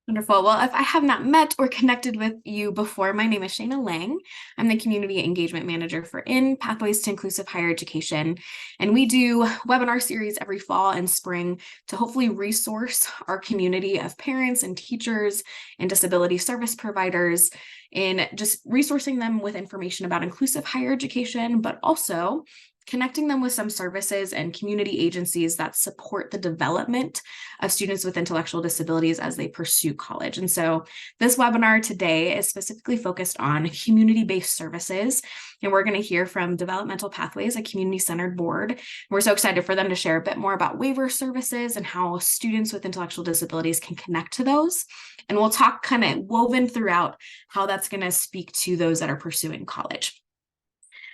Wonderful. Well, if I have not met or connected with you before, my name is Shayna Lang. I'm the Community Engagement Manager for Pathways to Inclusive Higher Education. And we do webinar series every fall and spring to hopefully resource our community of parents and teachers and disability service providers in just resourcing them with information about inclusive higher education, but also connecting them with some services and community agencies that support the development of students with intellectual disabilities as they pursue college. And so this webinar today is specifically focused on community-based services. And we're going to hear from Developmental Pathways, a community-centered board. We're so excited for them to share a bit more about waiver services and how students with intellectual disabilities can connect to those. And we'll talk kind of woven throughout how that's going to speak to those that are pursuing college.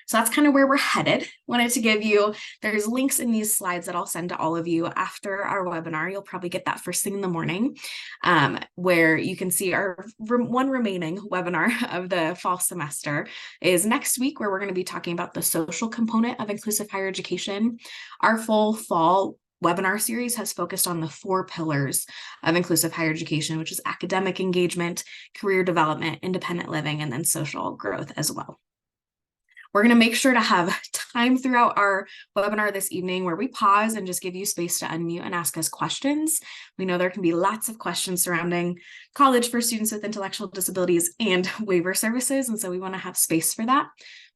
So that's kind of where we're headed. Wanted to give you, there's links in these slides that I'll send to all of you after our webinar. You'll probably get that first thing in the morning, where you can see our one remaining webinar of the fall semester is next week, where we're going to be talking about the social component of inclusive higher education. Our full fall webinar series has focused on the 4 pillars of inclusive higher education, which is academic engagement, career development, independent living, and then social growth as well. We're going to make sure to have time throughout our webinar this evening where we pause and just give you space to unmute and ask us questions. We know there can be lots of questions surrounding college for students with intellectual disabilities and waiver services, and so we want to have space for that.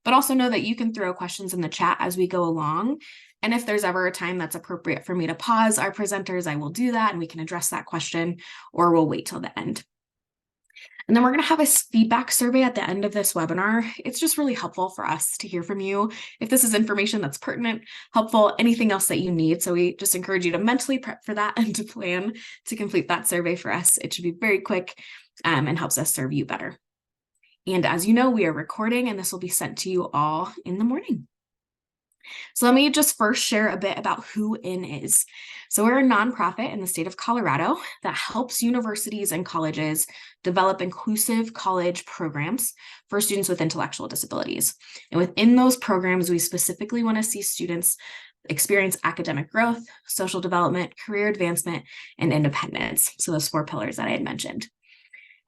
But also know that you can throw questions in the chat as we go along. And if there's ever a time that's appropriate for me to pause our presenters, I will do that and we can address that question, or we'll wait till the end. And then we're going to have a feedback survey at the end of this webinar. It's just really helpful for us to hear from you if this is information that's pertinent, helpful, anything else that you need. So we just encourage you to mentally prep for that and to plan to complete that survey for us. It should be very quick and helps us serve you better. And as you know, we are recording and this will be sent to you all in the morning. So let me just first share a bit about who IN is. So we're a nonprofit in the state of Colorado that helps universities and colleges develop inclusive college programs for students with intellectual disabilities. And within those programs, we specifically want to see students experience academic growth, social development, career advancement, and independence. So those 4 pillars that I had mentioned.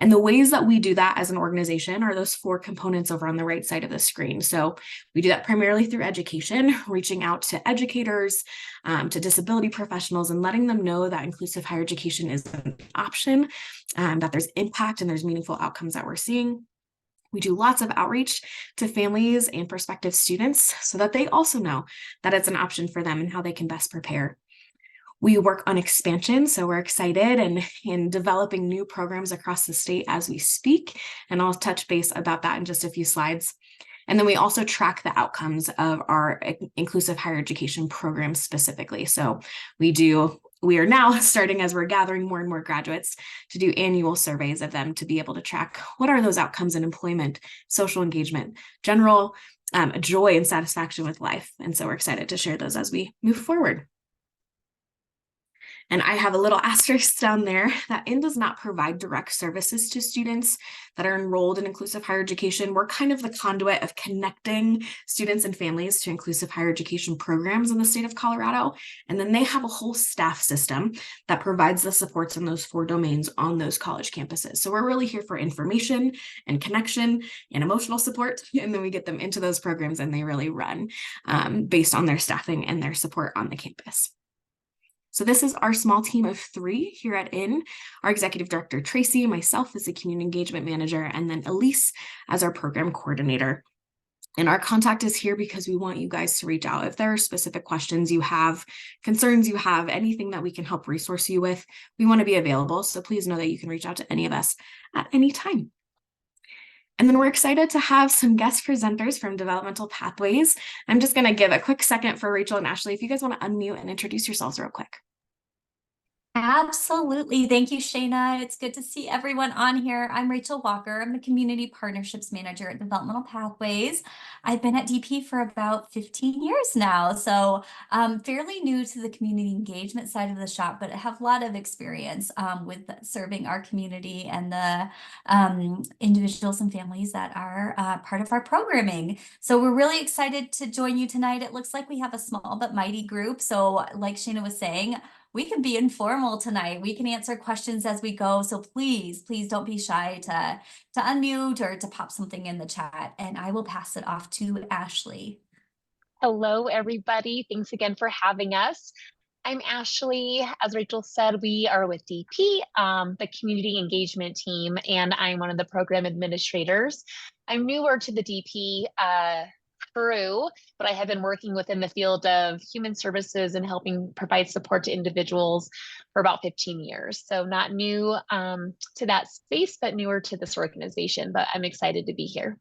And the ways that we do that as an organization are those 4 components over on the right side of the screen. So we do that primarily through education, reaching out to educators, to disability professionals, and letting them know that inclusive higher education is an option, that there's impact and there's meaningful outcomes that we're seeing. We do lots of outreach to families and prospective students so that they also know that it's an option for them and how they can best prepare. We work on expansion, so we're excited and in developing new programs across the state as we speak, and I'll touch base about that in just a few slides. And then we also track the outcomes of our inclusive higher education programs specifically. So we are now starting, as we're gathering more and more graduates, to do annual surveys of them to be able to track what are those outcomes in employment, social engagement, general joy and satisfaction with life. And so we're excited to share those as we move forward. And I have a little asterisk down there that IN does not provide direct services to students that are enrolled in inclusive higher education. We're kind of the conduit of connecting students and families to inclusive higher education programs in the state of Colorado. And then they have a whole staff system that provides the supports in those 4 domains on those college campuses. So we're really here for information and connection and emotional support. And then we get them into those programs and they really run based on their staffing and their support on the campus. So this is our small team of 3 here at IN, our executive director, Tracy, myself as a community engagement manager, and then Elise as our program coordinator. And our contact is here because we want you guys to reach out. If there are specific questions you have, concerns you have, anything that we can help resource you with, we want to be available. So please know that you can reach out to any of us at any time. And then we're excited to have some guest presenters from Developmental Pathways. I'm just going to give a quick second for Rachel and Ashley if you guys want to unmute and introduce yourselves real quick. Absolutely. Thank you, Shayna. It's good to see everyone on here. I'm Rachel Walker. I'm the Community Partnerships Manager at Developmental Pathways. I've been at DP for about 15 years now, so fairly new to the community engagement side of the shop, but I have a lot of experience with serving our community and the individuals and families that are part of our programming. So we're really excited to join you tonight. It looks like we have a small but mighty group. So like Shayna was saying, we can be informal tonight. We can answer questions as we go. So please, please don't be shy to unmute or to pop something in the chat, and I will pass it off to Ashley. Hello, everybody. Thanks again for having us. I'm Ashley. As Rachel said, we are with DP, the community engagement team, and I'm one of the program administrators. I'm newer to the DP crew, but I have been working within the field of human services and helping provide support to individuals for about 15 years. So not new to that space, but newer to this organization, but I'm excited to be here.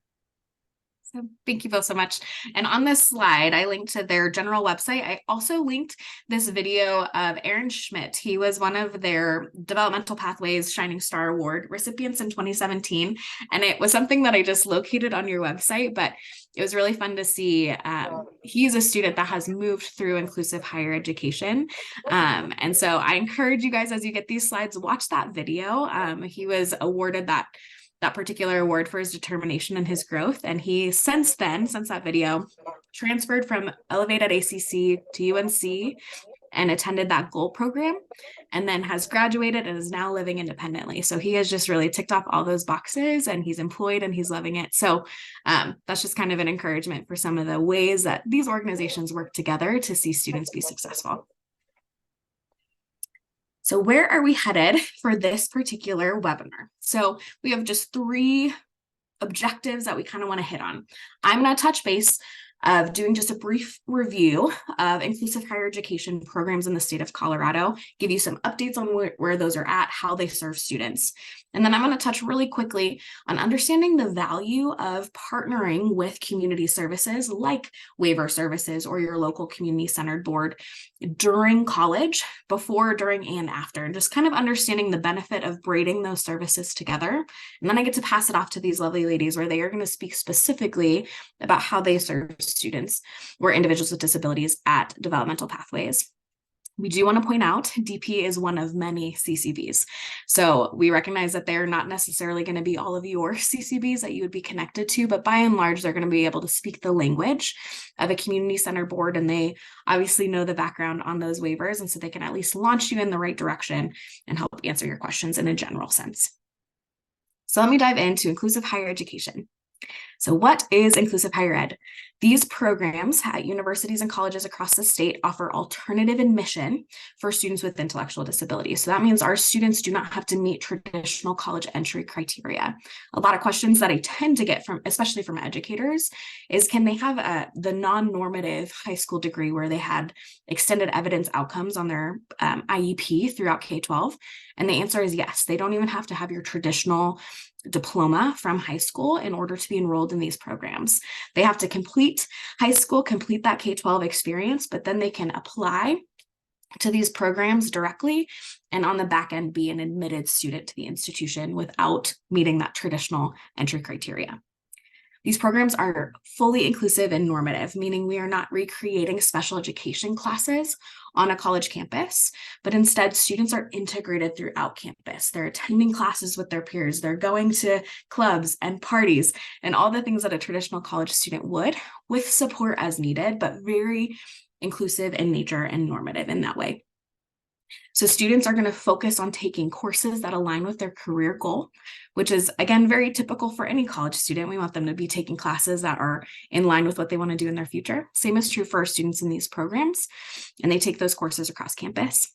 So thank you both so much. And on this slide, I linked to their general website. I also linked this video of Aaron Schmidt. He was one of their Developmental Pathways Shining Star Award recipients in 2017. And it was something that I just located on your website, but it was really fun to see. He's a student that has moved through inclusive higher education. And so I encourage you guys, as you get these slides, watch that video. He was awarded that particular award for his determination and his growth. And he since that video, transferred from Elevated ACC to UNC and attended that GOAL program, and then has graduated and is now living independently. So he has just really ticked off all those boxes, and he's employed and he's loving it. So that's just kind of an encouragement for some of the ways that these organizations work together to see students be successful. So where are we headed for this particular webinar? So we have just 3 objectives that we kind of want to hit on. I'm going to touch base of doing just a brief review of inclusive higher education programs in the state of Colorado, give you some updates on where those are at, how they serve students. And then I'm going to touch really quickly on understanding the value of partnering with community services like waiver services or your local community-centered board during college, before, during, and after, and just kind of understanding the benefit of braiding those services together. And then I get to pass it off to these lovely ladies where they are going to speak specifically about how they serve students or individuals with disabilities at Developmental Pathways. We do want to point out DP is one of many CCBs. So we recognize that they're not necessarily going to be all of your CCBs that you would be connected to, but by and large, they're going to be able to speak the language of a community-centered board, and they obviously know the background on those waivers, and so they can at least launch you in the right direction and help answer your questions in a general sense. So let me dive into inclusive higher education. So what is inclusive higher ed? These programs at universities and colleges across the state offer alternative admission for students with intellectual disabilities. So that means our students do not have to meet traditional college entry criteria. A lot of questions that I tend to get from, especially from educators, is can they have the non-normative high school degree where they had extended evidence outcomes on their IEP throughout K-12? And the answer is yes. They don't even have to have your traditional diploma from high school in order to be enrolled in these programs. They have to complete high school, complete that K-12 experience, but then they can apply to these programs directly and on the back end be an admitted student to the institution without meeting that traditional entry criteria. These programs are fully inclusive and normative, meaning we are not recreating special education classes on a college campus, but instead students are integrated throughout campus. They're attending classes with their peers. They're going to clubs and parties and all the things that a traditional college student would, with support as needed, but very inclusive in nature and normative in that way. So students are going to focus on taking courses that align with their career goal, which is, again, very typical for any college student. We want them to be taking classes that are in line with what they want to do in their future. Same is true for our students in these programs, and they take those courses across campus.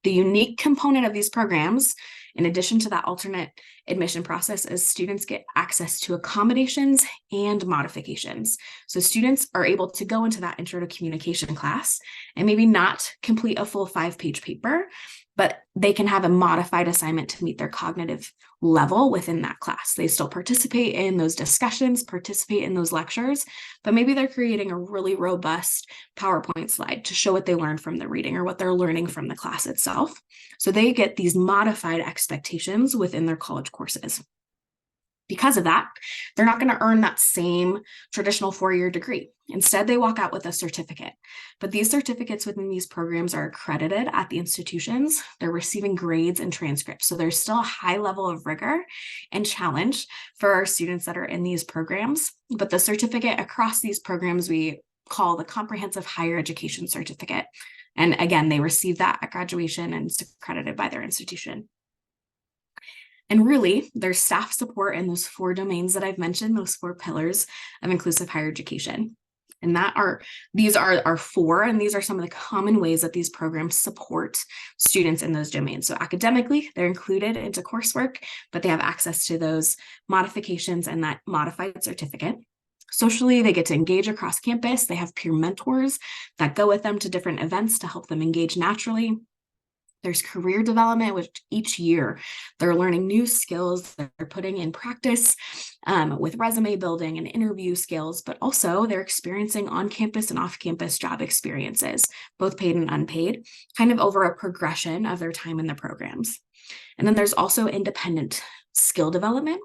The unique component of these programs, in addition to that alternate admission process, is students get access to accommodations and modifications. So students are able to go into that intro to communication class and maybe not complete a full 5-page paper, but they can have a modified assignment to meet their cognitive level within that class. They still participate in those discussions, participate in those lectures, but maybe they're creating a really robust PowerPoint slide to show what they learned from the reading or what they're learning from the class itself. So they get these modified expectations within their college courses. Because of that, they're not going to earn that same traditional 4-year degree. Instead, they walk out with a certificate. But these certificates within these programs are accredited at the institutions. They're receiving grades and transcripts. So there's still a high level of rigor and challenge for our students that are in these programs. But the certificate across these programs we call the Comprehensive Higher Education Certificate. And again, they receive that at graduation and it's accredited by their institution. And really, there's staff support in those 4 domains that I've mentioned, those 4 pillars of inclusive higher education. And these are our 4, and these are some of the common ways that these programs support students in those domains. So academically, they're included into coursework, but they have access to those modifications and that modified certificate. Socially, they get to engage across campus. They have peer mentors that go with them to different events to help them engage naturally. There's career development, which each year they're learning new skills that they're putting in practice with resume building and interview skills, but also they're experiencing on-campus and off-campus job experiences, both paid and unpaid, kind of over a progression of their time in the programs. And then there's also independent skill development.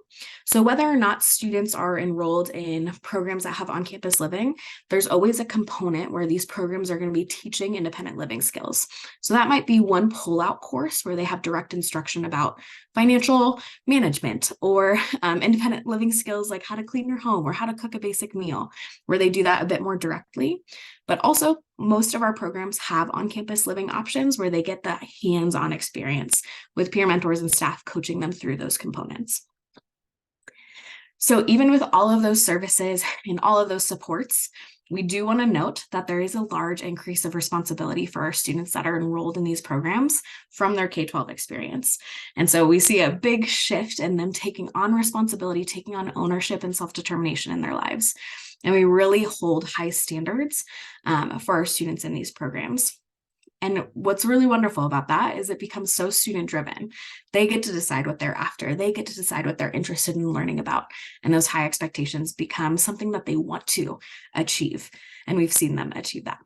So whether or not students are enrolled in programs that have on-campus living, there's always a component where these programs are going to be teaching independent living skills. So that might be one pull-out course where they have direct instruction about financial management or independent living skills like how to clean your home or how to cook a basic meal, where they do that a bit more directly. But also, most of our programs have on-campus living options where they get that hands-on experience with peer mentors and staff coaching them through those components. So even with all of those services and all of those supports, we do want to note that there is a large increase of responsibility for our students that are enrolled in these programs from their K-12 experience. And so we see a big shift in them taking on responsibility, taking on ownership and self-determination in their lives. And we really hold high standards for our students in these programs. And what's really wonderful about that is it becomes so student driven. They get to decide what they're after. They get to decide what they're interested in learning about. And those high expectations become something that they want to achieve. And we've seen them achieve that.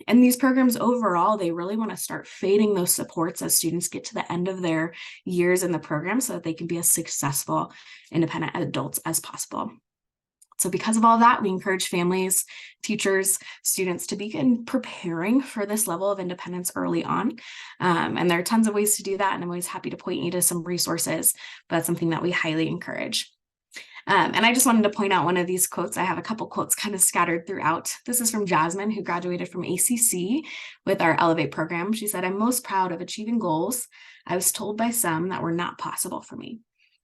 And these programs overall, they really want to start fading those supports as students get to the end of their years in the program so that they can be as successful independent adults as possible. So because of all that, we encourage families, teachers, students to begin preparing for this level of independence early on. And there are tons of ways to do that. And I'm always happy to point you to some resources, but that's something that we highly encourage. And I just wanted to point out one of these quotes. I have a couple quotes kind of scattered throughout. This is from Jasmine, who graduated from ACC with our Elevate program. She said, "I'm most proud of achieving goals I was told by some that were not possible for me.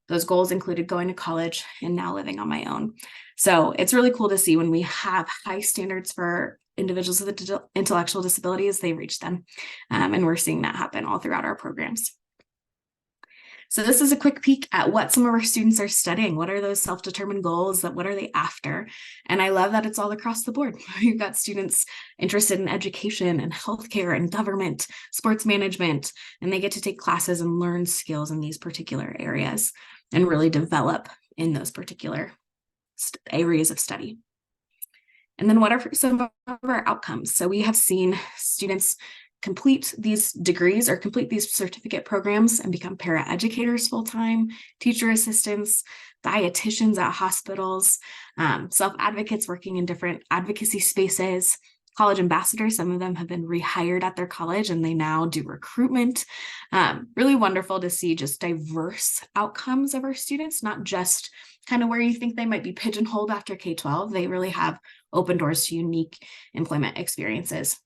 Those goals included going to college and now living on my own." So it's really cool to see when we have high standards for individuals with intellectual disabilities, they reach them. And we're seeing that happen all throughout our programs. So this is a quick peek at what some of our students are studying. What are those self-determined goals? What are they after? And I love that it's all across the board. You've got students interested in education and healthcare and government, sports management, and they get to take classes and learn skills in these particular areas and really develop in those particular areas of study. And then what are some of our outcomes? So we have seen students complete these degrees or complete these certificate programs and become paraeducators full-time, teacher assistants, dietitians at hospitals, self-advocates working in different advocacy spaces, college ambassadors. Some of them have been rehired at their college and they now do recruitment. Really wonderful to see just diverse outcomes of our students, not just kind of where you think they might be pigeonholed after K-12. They really have open doors to unique employment experiences.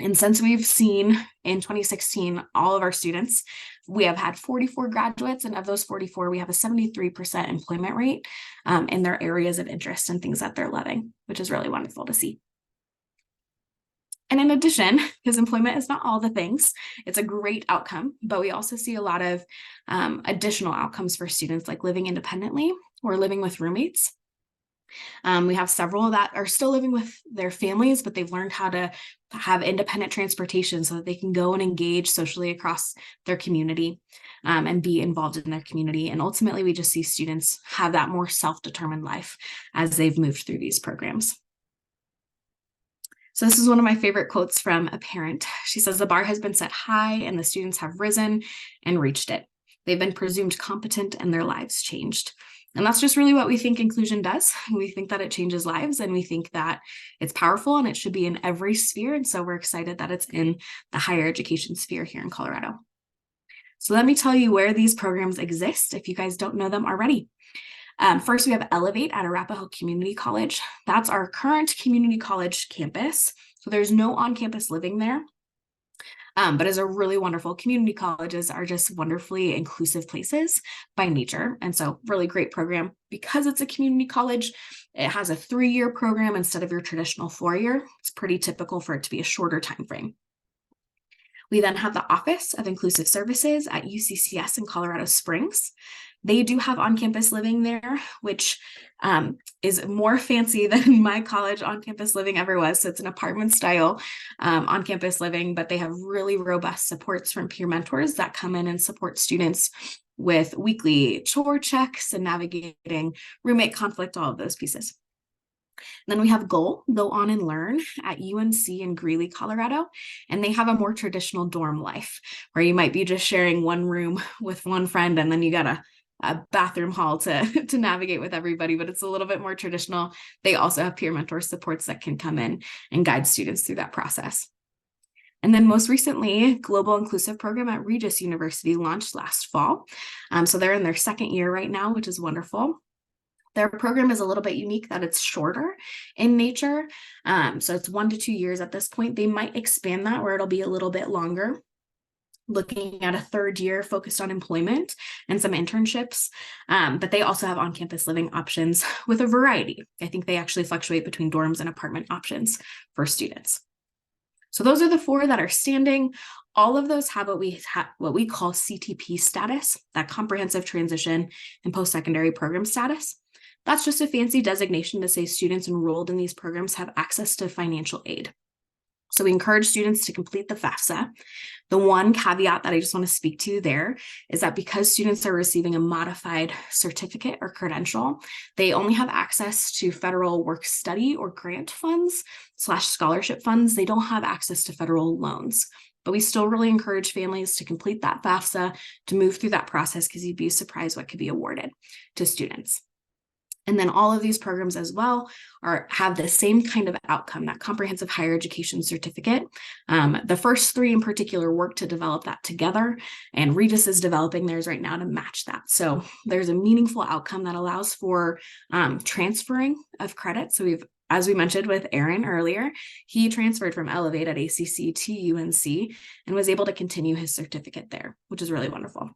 And since we've seen in 2016, all of our students, we have had 44 graduates, and of those 44, we have a 73% employment rate in their areas of interest and things that they're loving, which is really wonderful to see. And in addition, because employment is not all the things, it's a great outcome, but we also see a lot of additional outcomes for students like living independently or living with roommates. We have several that are still living with their families, but they've learned how to have independent transportation so that they can go and engage socially across their community and be involved in their community. And ultimately, we just see students have that more self-determined life as they've moved through these programs. So this is one of my favorite quotes from a parent. She says, "The bar has been set high and the students have risen and reached it. They've been presumed competent and their lives changed." And that's just really what we think inclusion does. We think that it changes lives and we think that it's powerful and it should be in every sphere. And so we're excited that it's in the higher education sphere here in Colorado. So let me tell you where these programs exist if you guys don't know them already. First, we have Elevate at Arapahoe Community College. That's our current community college campus. So there's no on-campus living there. But as a really wonderful community, colleges are just wonderfully inclusive places by nature. And so really great program. Because it's a community college, it has a 3-year program instead of your traditional 4-year. It's pretty typical for it to be a shorter time frame. We then have the Office of Inclusive Services at UCCS in Colorado Springs. They do have on-campus living there, which is more fancy than my college on-campus living ever was. So it's an apartment style on-campus living, but they have really robust supports from peer mentors that come in and support students with weekly chore checks and navigating roommate conflict, all of those pieces. Then we have Go On and Learn at UNC in Greeley, Colorado. And they have a more traditional dorm life where you might be just sharing one room with one friend and then you got a bathroom hall to navigate with everybody, but it's a little bit more traditional. They also have peer mentor supports that can come in and guide students through that process. And then most recently, Global Inclusive Program at Regis University launched last fall. So they're in their 2nd year right now, which is wonderful. Their program is a little bit unique that it's shorter in nature. So it's 1 to 2 years at this point. They might expand that where it'll be a little bit longer, looking at a 3rd year focused on employment and some internships. But they also have on-campus living options with a variety. I think they actually fluctuate between dorms and apartment options for students. So those are the 4 that are standing. All of those have what we call CTP status, that comprehensive transition and post-secondary program status. That's just a fancy designation to say students enrolled in these programs have access to financial aid. So we encourage students to complete the FAFSA. The one caveat that I just want to speak to there is that because students are receiving a modified certificate or credential, they only have access to federal work study or grant funds / scholarship funds. They don't have access to federal loans. But we still really encourage families to complete that FAFSA to move through that process because you'd be surprised what could be awarded to students. And then all of these programs as well have the same kind of outcome, that comprehensive higher education certificate. The first 3 in particular work to develop that together, and Regis is developing theirs right now to match that. So there's a meaningful outcome that allows for transferring of credit. So as we mentioned with Aaron earlier, he transferred from Elevate at ACC to UNC and was able to continue his certificate there, which is really wonderful.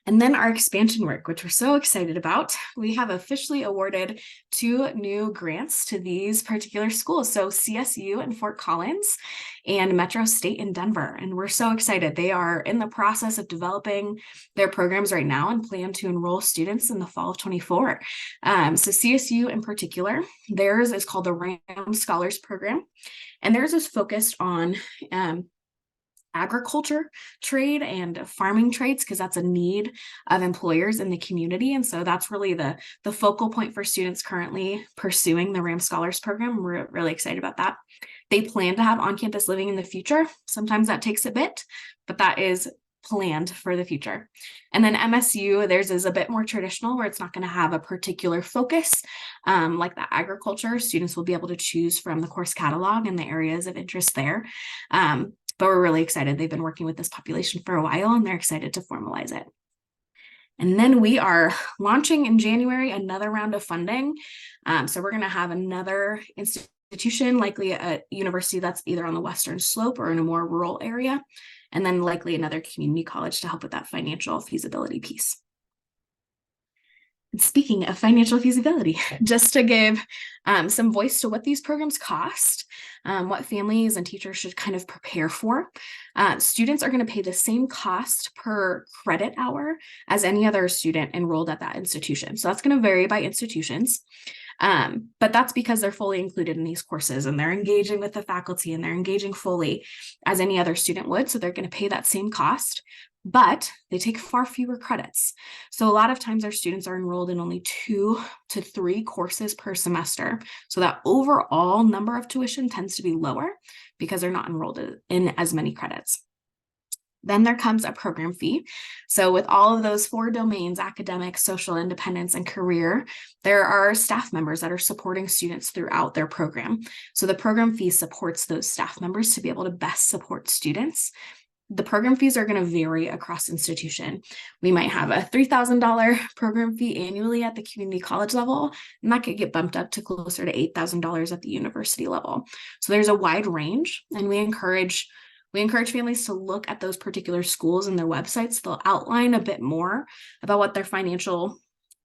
And then our expansion work, which we're so excited about, we have officially awarded 2 new grants to these particular schools. So CSU in Fort Collins and Metro State in Denver. And we're so excited. They are in the process of developing their programs right now and plan to enroll students in the fall of 24. So CSU in particular, theirs is called the RAM Scholars Program. And theirs is focused on agriculture trade and farming trades because that's a need of employers in the community. And so that's really the focal point for students currently pursuing the RAM Scholars Program. We're really excited about that. They plan to have on-campus living in the future. Sometimes that takes a bit, but that is planned for the future. And then MSU, theirs is a bit more traditional where it's not going to have a particular focus like the agriculture. Students will be able to choose from the course catalog and the areas of interest there. But we're really excited. They've been working with this population for a while and they're excited to formalize it. And then we are launching in January another round of funding. So we're going to have another institution, likely a university that's either on the Western Slope or in a more rural area, and then likely another community college to help with that financial feasibility piece. And speaking of financial feasibility, just to give some voice to what these programs cost, what families and teachers should kind of prepare for. Students are going to pay the same cost per credit hour as any other student enrolled at that institution. So that's going to vary by institutions. But that's because they're fully included in these courses and they're engaging with the faculty and they're engaging fully as any other student would. So they're going to pay that same cost, but they take far fewer credits. So a lot of times our students are enrolled in only 2 to 3 courses per semester. So that overall number of tuition tends to be lower because they're not enrolled in as many credits. Then there comes a program fee. So with all of those 4 domains, academic, social, independence, and career, there are staff members that are supporting students throughout their program. So the program fee supports those staff members to be able to best support students. the program fees are going to vary across institution. We might have a $3,000 program fee annually at the community college level, and that could get bumped up to closer to $8,000 at the university level. So there's a wide range, and we encourage families to look at those particular schools and their websites. They'll outline a bit more about what their financial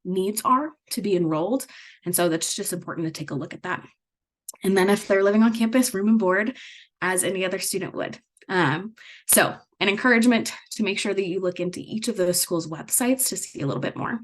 needs are to be enrolled. And so that's just important to take a look at that. And then if they're living on campus, room and board, as any other student would. So an encouragement to make sure that you look into each of those schools' websites to see a little bit more.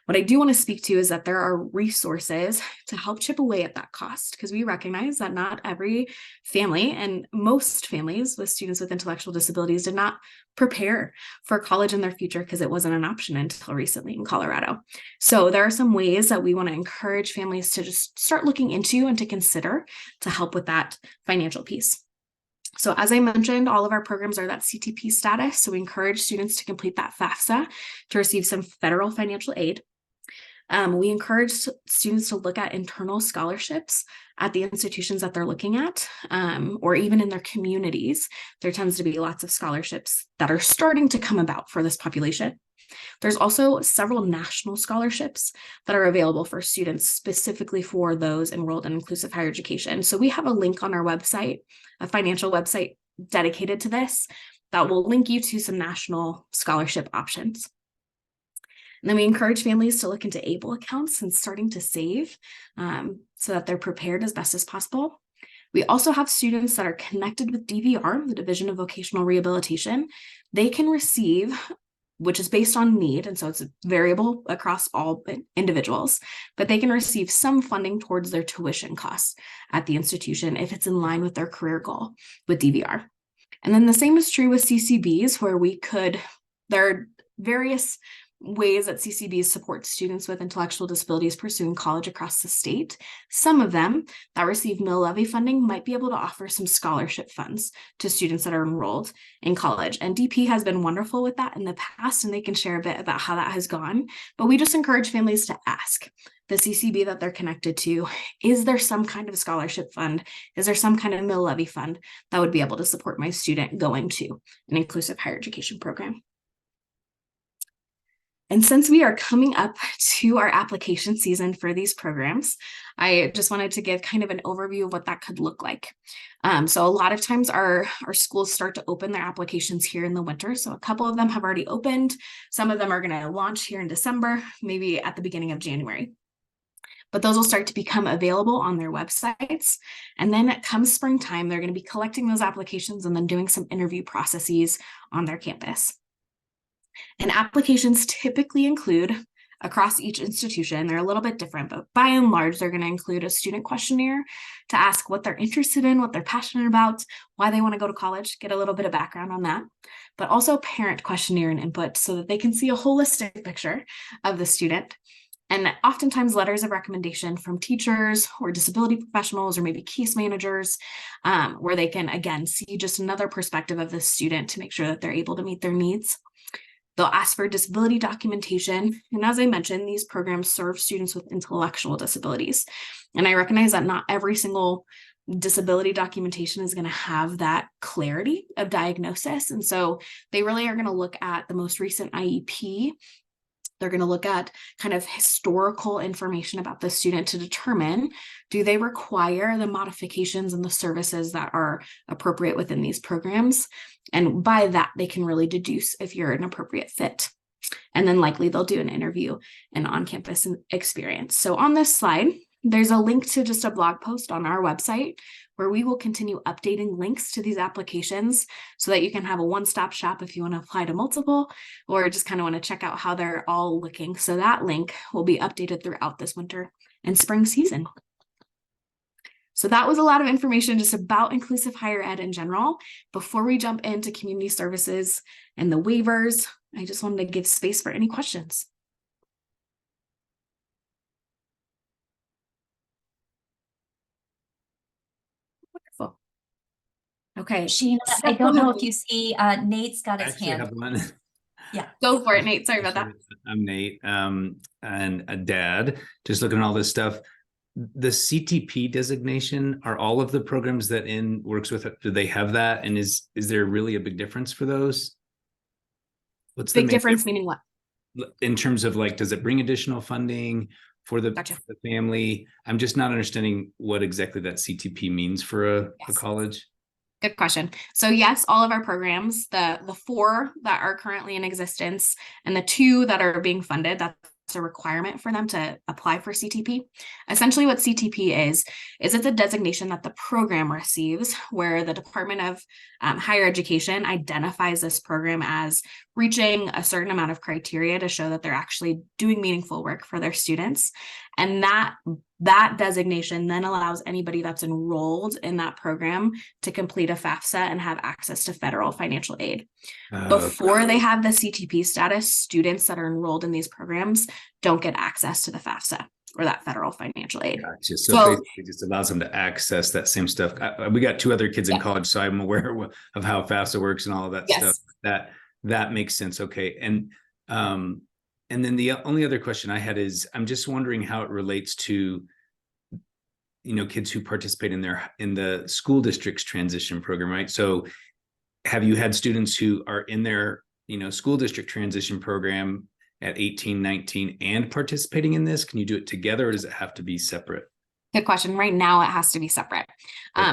What I do want to speak to is that there are resources to help chip away at that cost, because we recognize that not every family, and most families with students with intellectual disabilities, did not prepare for college in their future because it wasn't an option until recently in Colorado. So there are some ways that we want to encourage families to just start looking into and to consider to help with that financial piece. So as I mentioned, all of our programs are that CTP status. So we encourage students to complete that FAFSA to receive some federal financial aid. We encourage students to look at internal scholarships at the institutions that they're looking at, or even in their communities. There tends to be lots of scholarships that are starting to come about for this population. There's also several national scholarships that are available for students specifically for those enrolled in inclusive higher education. So we have a link on our website, a financial website dedicated to this, that will link you to some national scholarship options. And then we encourage families to look into ABLE accounts and starting to save so that they're prepared as best as possible. We also have students that are connected with DVR, the Division of Vocational Rehabilitation. They can receive, which is based on need, and so it's variable across all individuals, but they can receive some funding towards their tuition costs at the institution if it's in line with their career goal with DVR. And then the same is true with CCBs, where there are various ways that CCBs support students with intellectual disabilities pursuing college across the state. Some of them that receive mill levy funding might be able to offer some scholarship funds to students that are enrolled in college. And DP has been wonderful with that in the past, and they can share a bit about how that has gone. But we just encourage families to ask the CCB that they're connected to, is there some kind of scholarship fund? Is there some kind of mill levy fund that would be able to support my student going to an inclusive higher education program? And since we are coming up to our application season for these programs, I just wanted to give kind of an overview of what that could look like. So a lot of times our schools start to open their applications here in the winter. So a couple of them have already opened. Some of them are going to launch here in December, maybe at the beginning of January. But those will start to become available on their websites. And then come springtime, they're going to be collecting those applications and then doing some interview processes on their campus. And applications typically include, across each institution, they're a little bit different, but by and large, they're going to include a student questionnaire to ask what they're interested in, what they're passionate about, why they want to go to college, get a little bit of background on that, but also parent questionnaire and input so that they can see a holistic picture of the student. And oftentimes letters of recommendation from teachers or disability professionals or maybe case managers, where they can, again, see just another perspective of the student to make sure that they're able to meet their needs. They'll ask for disability documentation. And as I mentioned, these programs serve students with intellectual disabilities. And I recognize that not every single disability documentation is going to have that clarity of diagnosis. And so they really are going to look at the most recent IEP. They're going to look at kind of historical information about the student to determine, do they require the modifications and the services that are appropriate within these programs? And by that, they can really deduce if you're an appropriate fit. And then likely they'll do an interview and on-campus experience. So on this slide, there's a link to just a blog post on our website where we will continue updating links to these applications so that you can have a one-stop shop if you want to apply to multiple or just kind of want to check out how they're all looking. So that link will be updated throughout this winter and spring season. So that was a lot of information just about inclusive higher ed in general. Before we jump into community services and the waivers, I just wanted to give space for any questions. Wonderful. Okay. Sheena, I don't know if you see Nate's got his Actually, hand. I have one. Yeah. Go for it, Nate. Sorry about that. I'm Nate, and a dad, just looking at all this stuff. the CTP designation, are all of the programs that IN works with, do they have that? And is there really a big difference for those? What's the Big main difference meaning what? in terms of like, does it bring additional funding for the, Gotcha. for the family? I'm just not understanding what exactly that CTP means for a Yes. college. Good question. So yes, all of our programs, the 4 that are currently in existence and the 2 that are being funded, that's a requirement for them to apply for CTP. Essentially what CTP is it's a designation that the program receives where the Department of Higher Education identifies this program as reaching a certain amount of criteria to show that they're actually doing meaningful work for their students. And that designation then allows anybody that's enrolled in that program to complete a FAFSA and have access to federal financial aid. Before they have the CTP status, students that are enrolled in these programs don't get access to the FAFSA or that federal financial aid. Gotcha. So basically it just allows them to access that same stuff. We got 2 other kids in college, so I'm aware of how FAFSA works and all of that stuff. That makes sense. Okay. And then the only other question I had is, I'm just wondering how it relates to, kids who participate in the school district's transition program, right? So have you had students who are in their, school district transition program at 18, 19 and participating in this? Can you do it together, or does it have to be separate? Good question. Right now it has to be separate.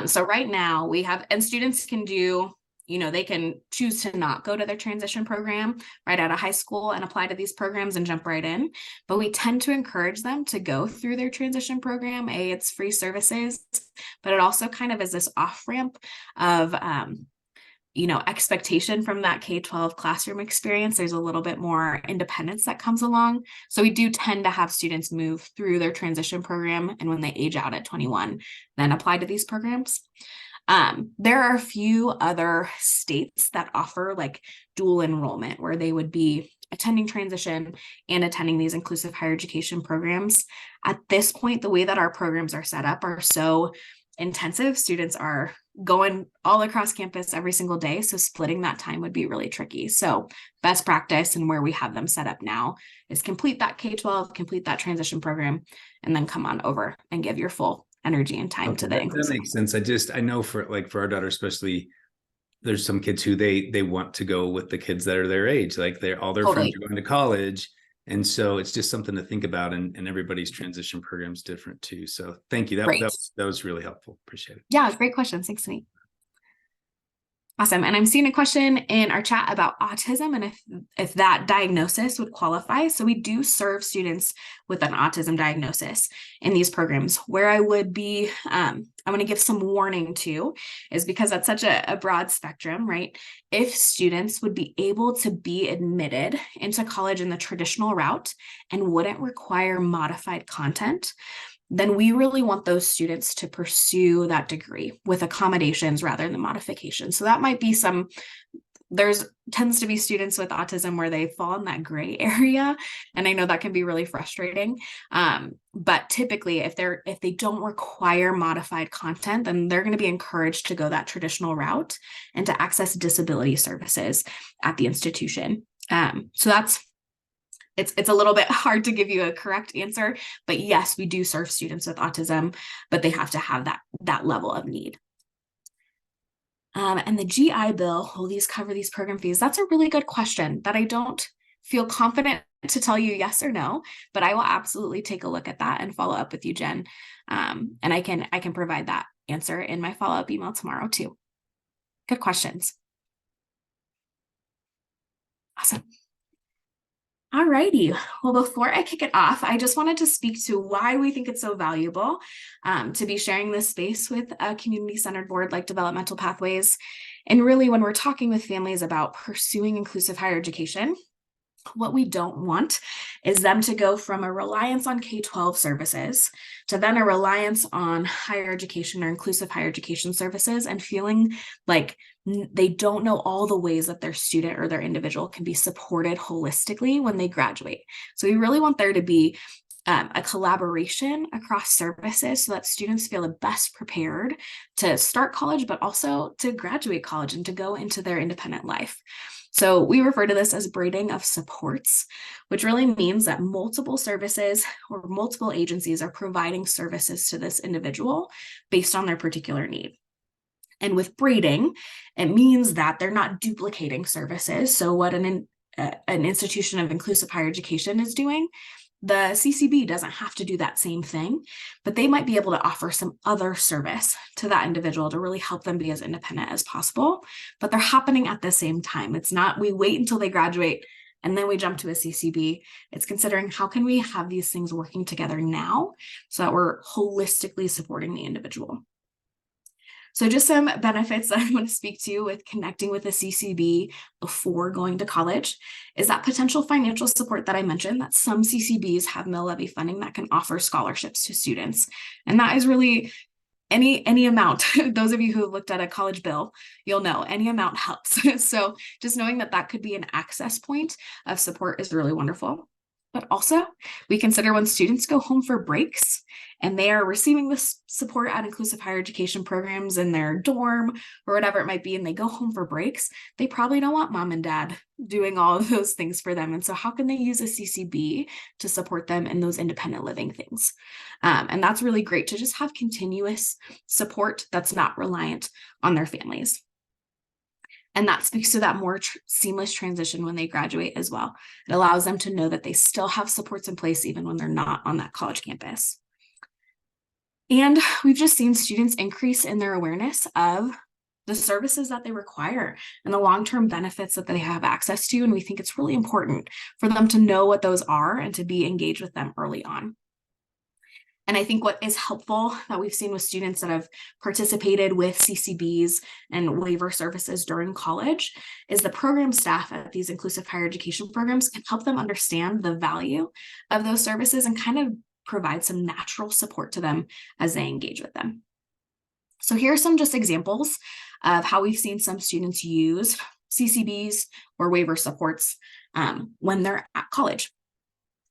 So right now we have, and students can do, they can choose to not go to their transition program right out of high school and apply to these programs and jump right in. But we tend to encourage them to go through their transition program. It's free services, but it also kind of is this off-ramp of, expectation from that K-12 classroom experience. There's a little bit more independence that comes along. So we do tend to have students move through their transition program. And when they age out at 21, then apply to these programs. There are a few other states that offer like dual enrollment where they would be attending transition and attending these inclusive higher education programs. At this point, the way that our programs are set up are so intensive. Students are going all across campus every single day. So splitting that time would be really tricky. So best practice and where we have them set up now is complete that K-12, complete that transition program, and then come on over and give your full energy and time to the inclusive. That makes sense. I know for our daughter, especially, there's some kids who they want to go with the kids that are their age, like all their friends are going to college. And so it's just something to think about, and everybody's transition program is different too. So thank you. That was really helpful. Appreciate it. Yeah, great question. Thanks, Nate. Awesome. And I'm seeing a question in our chat about autism and if that diagnosis would qualify. So we do serve students with an autism diagnosis in these programs. Where I would be, I want to give some warning to is because that's such a broad spectrum, right? If students would be able to be admitted into college in the traditional route and wouldn't require modified content, then we really want those students to pursue that degree with accommodations rather than modifications. So that might be tends to be students with autism where they fall in that gray area. And I know that can be really frustrating. But typically if they don't require modified content, then they're going to be encouraged to go that traditional route and to access disability services at the institution. So it's a little bit hard to give you a correct answer, but yes, we do serve students with autism, but they have to have that level of need. And the GI Bill, will these cover these program fees? That's a really good question that I don't feel confident to tell you yes or no, but I will absolutely take a look at that and follow up with you, Jen. And I can provide that answer in my follow-up email tomorrow too. Good questions. Awesome. All righty. Well, before I kick it off, I just wanted to speak to why we think it's so valuable to be sharing this space with a community-centered board like Developmental Pathways. And really, when we're talking with families about pursuing inclusive higher education, what we don't want is them to go from a reliance on K-12 services to then a reliance on higher education or inclusive higher education services and feeling like they don't know all the ways that their student or their individual can be supported holistically when they graduate. So we really want there to be a collaboration across services so that students feel the best prepared to start college, but also to graduate college and to go into their independent life. So we refer to this as braiding of supports, which really means that multiple services or multiple agencies are providing services to this individual based on their particular need. And with braiding, it means that they're not duplicating services. So what an institution of inclusive higher education is doing, the CCB doesn't have to do that same thing, but they might be able to offer some other service to that individual to really help them be as independent as possible, but they're happening at the same time. It's not we wait until they graduate and then we jump to a CCB. It's considering how can we have these things working together now so that we're holistically supporting the individual. So just some benefits that I want to speak to with connecting with a CCB before going to college is that potential financial support that I mentioned, that some CCBs have mill levy funding that can offer scholarships to students. And that is really any amount. Those of you who have looked at a college bill, you'll know any amount helps. So just knowing that that could be an access point of support is really wonderful. But also, we consider when students go home for breaks and they are receiving this support at inclusive higher education programs in their dorm or whatever it might be, and they go home for breaks, they probably don't want mom and dad doing all of those things for them. And so how can they use a CCB to support them in those independent living things? And that's really great to just have continuous support that's not reliant on their families. And that speaks to that more seamless transition when they graduate as well. It allows them to know that they still have supports in place even when they're not on that college campus. And we've just seen students increase in their awareness of the services that they require and the long-term benefits that they have access to. And we think it's really important for them to know what those are and to be engaged with them early on. And I think what is helpful that we've seen with students that have participated with CCBs and waiver services during college is the program staff at these inclusive higher education programs can help them understand the value of those services and kind of provide some natural support to them as they engage with them. So here are some just examples of how we've seen some students use CCBs or waiver supports when they're at college.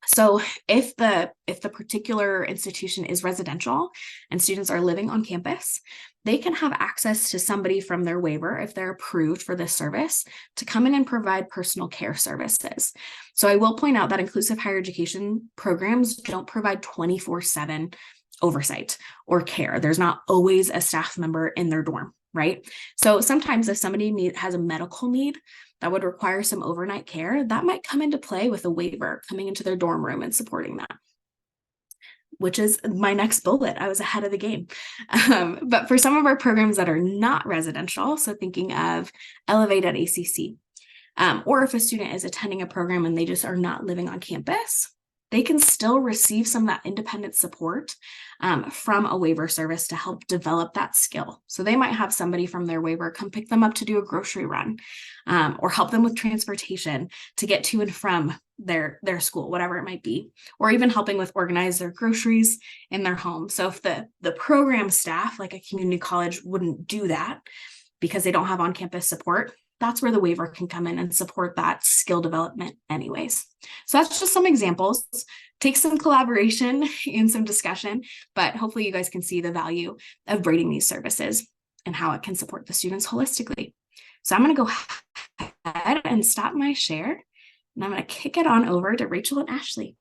So if the particular institution is residential and students are living on campus, they can have access to somebody from their waiver, if they're approved for this service, to come in and provide personal care services. So I will point out that inclusive higher education programs don't provide 24/7 oversight or care. There's not always a staff member in their dorm, right? So sometimes if somebody has a medical need that would require some overnight care, that might come into play with a waiver coming into their dorm room and supporting that, which is my next bullet. I was ahead of the game. But for some of our programs that are not residential, so thinking of Elevate at ACC, or if a student is attending a program and they just are not living on campus, they can still receive some of that independent support from a waiver service to help develop that skill. So they might have somebody from their waiver come pick them up to do a grocery run or help them with transportation to get to and from their school, whatever it might be, or even helping with organize their groceries in their home. So if the program staff, like a community college, wouldn't do that because they don't have on-campus support, that's where the waiver can come in and support that skill development anyways. So that's just some examples. Takes some collaboration and some discussion, but hopefully you guys can see the value of braiding these services and how it can support the students holistically. So I'm going to go ahead and stop my share, and I'm going to kick it on over to Rachel and Ashley.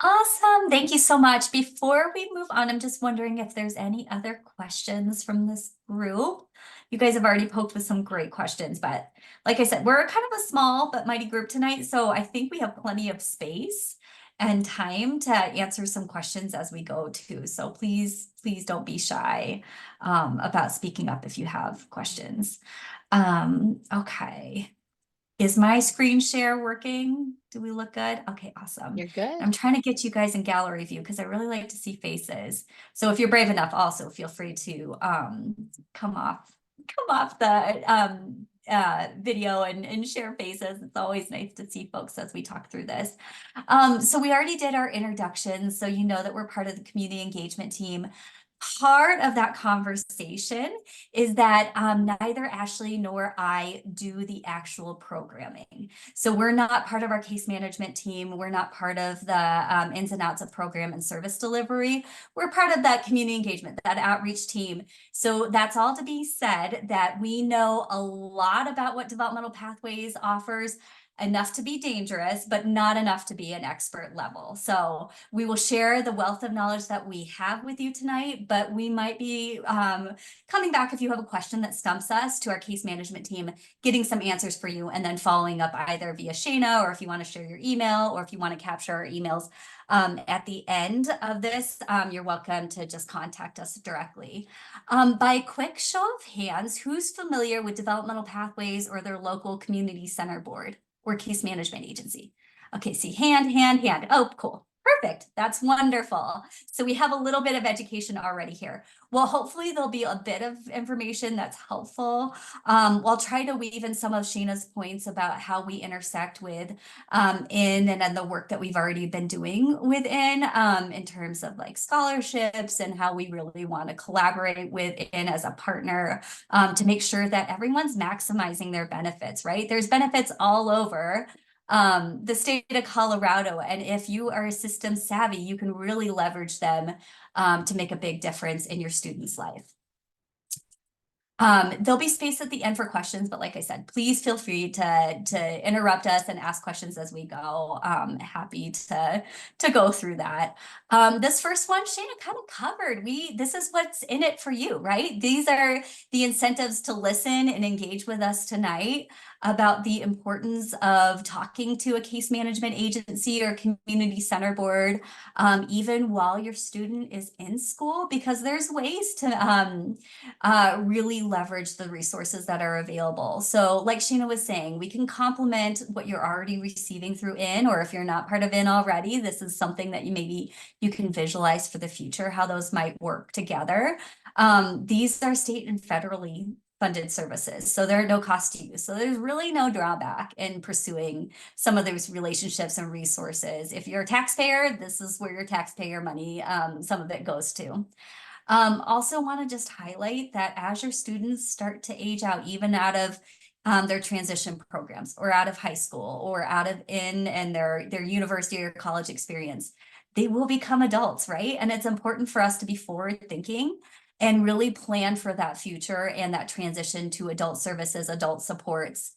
Awesome. Thank you so much. Before we move on, I'm just wondering if there's any other questions from this group. You guys have already poked with some great questions, but like I said, we're kind of a small but mighty group tonight. So I think we have plenty of space and time to answer some questions as we go too. So please don't be shy about speaking up if you have questions. Okay. Is my screen share working? Do we look good? Okay, awesome. You're good. I'm trying to get you guys in gallery view because I really like to see faces. So if you're brave enough, also feel free to come off the video and share faces. It's always nice to see folks as we talk through this. So we already did our introductions, so you know that we're part of the community engagement team. part of that conversation is that neither Ashley nor I do the actual programming. So we're not part of our case management team. We're not part of the ins and outs of program and service delivery. We're part of that community engagement, that outreach team. So that's all to be said, that we know a lot about what Developmental Pathways offers, enough to be dangerous, but not enough to be an expert level. So we will share the wealth of knowledge that we have with you tonight, but we might be coming back if you have a question that stumps us to our case management team, getting some answers for you, and then following up either via Shayna, or if you want to share your email, or if you want to capture our emails at the end of this, you're welcome to just contact us directly. By a quick show of hands, who's familiar with Developmental Pathways or their local community center board or case management agency? Okay, see, hand. Oh, cool. Perfect. That's wonderful. So we have a little bit of education already here. Well, hopefully there'll be a bit of information that's helpful. I'll try to weave in some of Shayna's points about how we intersect with in and then the work that we've already been doing within in terms of like scholarships and how we really want to collaborate within as a partner to make sure that everyone's maximizing their benefits, right? There's benefits all over the state of Colorado. And if you are system savvy, you can really leverage them to make a big difference in your student's life. There'll be space at the end for questions, but like I said, please feel free to interrupt us and ask questions as we go. Happy to go through that. This first one, Shayna kind of covered. This is what's in it for you, right? These are the incentives to listen and engage with us tonight about the importance of talking to a case management agency or community center board, even while your student is in school, because there's ways to really leverage the resources that are available. So like Shayna was saying, we can complement what you're already receiving through IN, or if you're not part of IN already, this is something that you can visualize for the future, how those might work together. These are state and federally funded services, so they're no cost to you. So there's really no drawback in pursuing some of those relationships and resources. If you're a taxpayer, this is where your taxpayer money, some of it goes to. Also want to just highlight that as your students start to age out, even out of their transition programs or out of high school or out of IN and their university or college experience, they will become adults, right? And it's important for us to be forward thinking and really plan for that future and that transition to adult services, adult supports,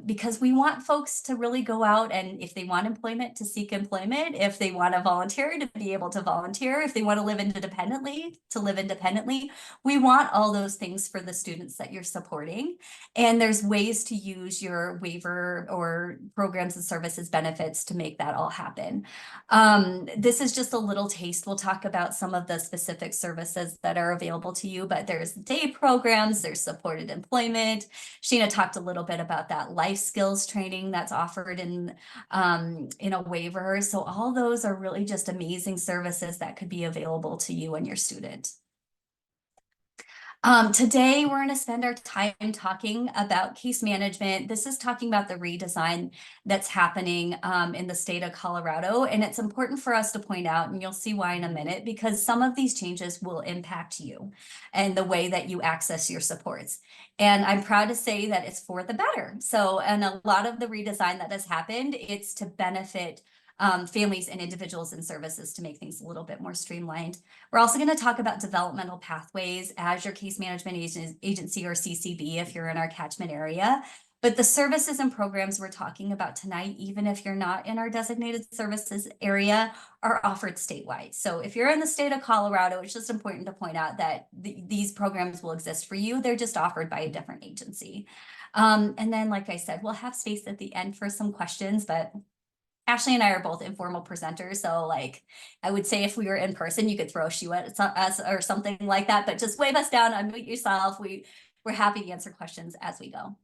because we want folks to really go out and if they want employment, to seek employment, if they want to volunteer, to be able to volunteer, if they want to live independently, to live independently. We want all those things for the students that you're supporting. And there's ways to use your waiver or programs and services benefits to make that all happen. This is just a little taste. We'll talk about some of the specific services that are available to you, but there's day programs, there's supported employment. Sheena talked a little bit about that life skills training that's offered in a waiver. So all those are really just amazing services that could be available to you and your student. Today, we're going to spend our time talking about case management. This is talking about the redesign that's happening in the state of Colorado. And it's important for us to point out, and you'll see why in a minute, because some of these changes will impact you and the way that you access your supports. And I'm proud to say that it's for the better. So, and a lot of the redesign that has happened, it's to benefit families and individuals and services to make things a little bit more streamlined. We're also going to talk about developmental pathways as your case management agency or CCB if you're in our catchment area. But the services and programs we're talking about tonight, even if you're not in our designated services area, are offered statewide. So if you're in the state of Colorado, it's just important to point out that these programs will exist for you. They're just offered by a different agency. And then, like I said, we'll have space at the end for some questions, but Ashley and I are both informal presenters, so like I would say if we were in person, you could throw a shoe at us or something like that, but just wave us down, unmute yourself. We're happy to answer questions as we go.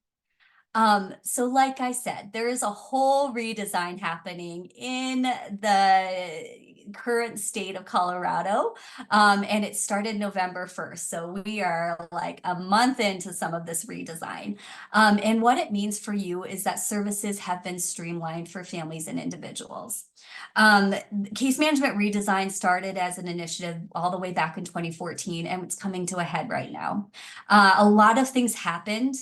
So like I said, there is a whole redesign happening in the current state of Colorado. And it started November 1st. So we are like a month into some of this redesign. And what it means for you is that services have been streamlined for families and individuals. Case management redesign started as an initiative all the way back in 2014, and it's coming to a head right now. A lot of things happened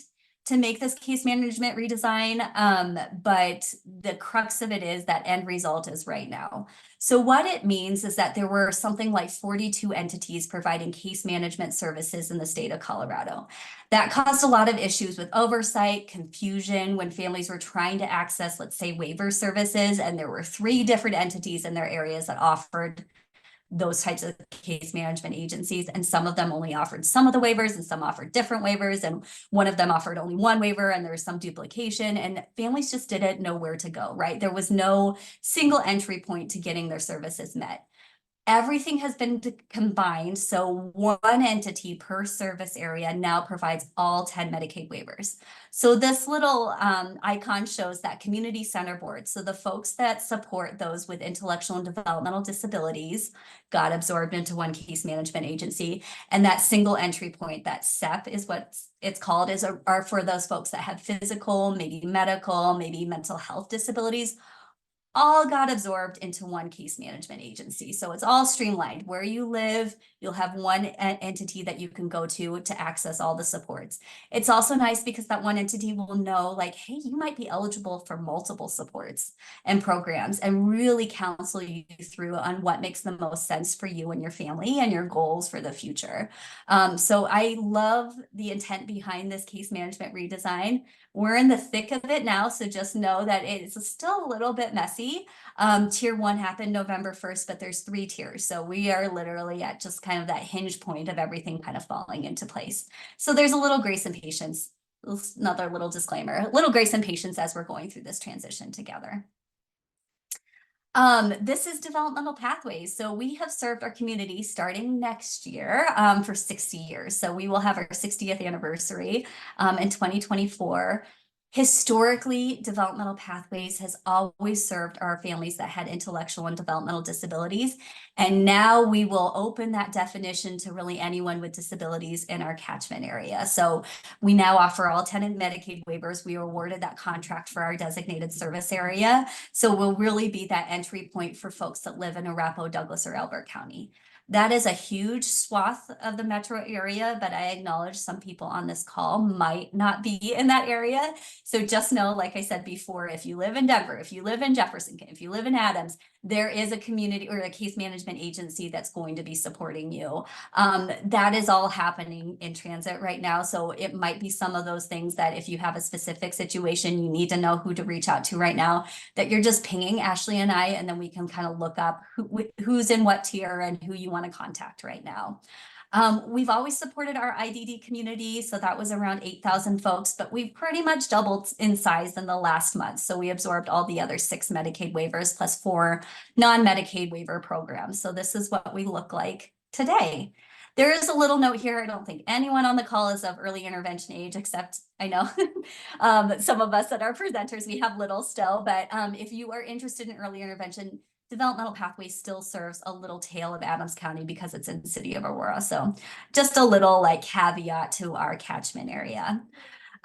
to make this case management redesign, but the crux of it is that end result is right now. So what it means is that there were something like 42 entities providing case management services in the state of Colorado. That caused a lot of issues with oversight, confusion when families were trying to access, let's say, waiver services, and there were 3 different entities in their areas that offered those types of case management agencies, and some of them only offered some of the waivers and some offered different waivers, and one of them offered only one waiver, and there was some duplication, and families just didn't know where to go, right? There was no single entry point to getting their services met. Everything has been combined, so one entity per service area now provides all 10 Medicaid waivers. So this little icon shows that community center board. So the folks that support those with intellectual and developmental disabilities got absorbed into one case management agency. And that single entry point, that SEP is what it's called, are for those folks that have physical, maybe medical, maybe mental health disabilities, all got absorbed into one case management agency. So it's all streamlined. Where you live, you'll have one entity that you can go to access all the supports. It's also nice because that one entity will know, like, hey, you might be eligible for multiple supports and programs, and really counsel you through on what makes the most sense for you and your family and your goals for the future. So I love the intent behind this case management redesign. We're in the thick of it now, so just know that it's still a little bit messy. Tier 1 happened November 1st, but there's 3 tiers. So we are literally at just kind of that hinge point of everything kind of falling into place. So there's a little grace and patience. Another little disclaimer, a little grace and patience as we're going through this transition together. This is Developmental Pathways. So we have served our community starting next year for 60 years. So we will have our 60th anniversary in 2024. Historically, Developmental Pathways has always served our families that had intellectual and developmental disabilities. And now we will open that definition to really anyone with disabilities in our catchment area. So we now offer all 10 Medicaid waivers. We awarded that contract for our designated service area. So we'll really be that entry point for folks that live in Arapahoe, Douglas, or Elbert County. That is a huge swath of the metro area, but I acknowledge some people on this call might not be in that area. So just know, like I said before, if you live in Denver, if you live in Jefferson, if you live in Adams, there is a community or a case management agency that's going to be supporting you. That is all happening in transit right now. So it might be some of those things that if you have a specific situation, you need to know who to reach out to right now, that you're just pinging Ashley and I, and then we can kind of look up who's in what tier and who you want to contact right now. We've always supported our IDD community, so that was around 8,000 folks, but we've pretty much doubled in size in the last month. So we absorbed all the other 6 Medicaid waivers plus 4 non-Medicaid waiver programs. So this is what we look like today. There is a little note here. I don't think anyone on the call is of early intervention age, except I know some of us that are presenters, we have little still, but if you are interested in early intervention, Developmental Pathways still serves a little tail of Adams County because it's in the city of Aurora. So just a little like caveat to our catchment area.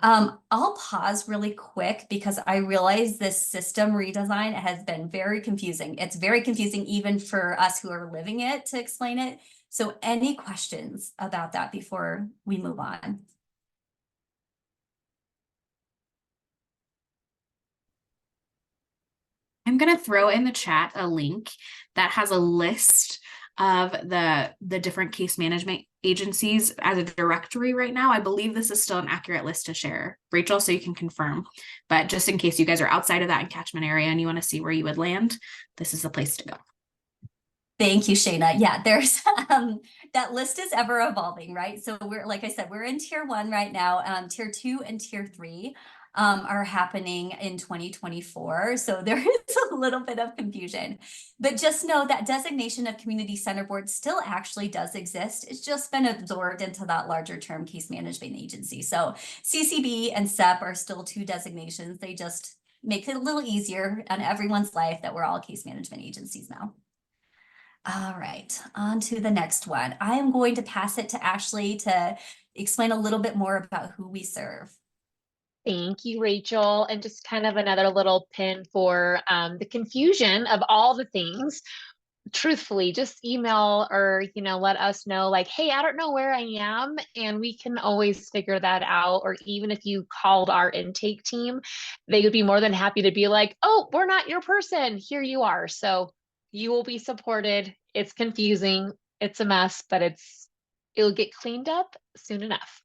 I'll pause really quick because I realize this system redesign has been very confusing. It's very confusing even for us who are living it to explain it. So any questions about that before we move on? I'm going to throw in the chat a link that has a list of the different case management agencies as a directory right now. I believe this is still an accurate list to share, Rachel, so you can confirm. But just in case you guys are outside of that in catchment area and you want to see where you would land, this is the place to go. Thank you, Shayna. Yeah, there's that list is ever evolving, right? So we're, like I said, we're in tier 1 right now. Tier 2 and tier 3 are happening in 2024. So there is a little bit of confusion, but just know that designation of community center board still actually does exist. It's just been absorbed into that larger term case management agency. So CCB and SEP are still 2 designations. They just make it a little easier on everyone's life that we're all case management agencies now. All right, on to the next one. I am going to pass it to Ashley to explain a little bit more about who we serve. Thank you, Rachel. And just kind of another little pin for the confusion of all the things. Truthfully, just email or, let us know like, hey, I don't know where I am. And we can always figure that out. Or even if you called our intake team, they would be more than happy to be like, oh, we're not your person. Here you are. So you will be supported. It's confusing. It's a mess, but it'll get cleaned up soon enough.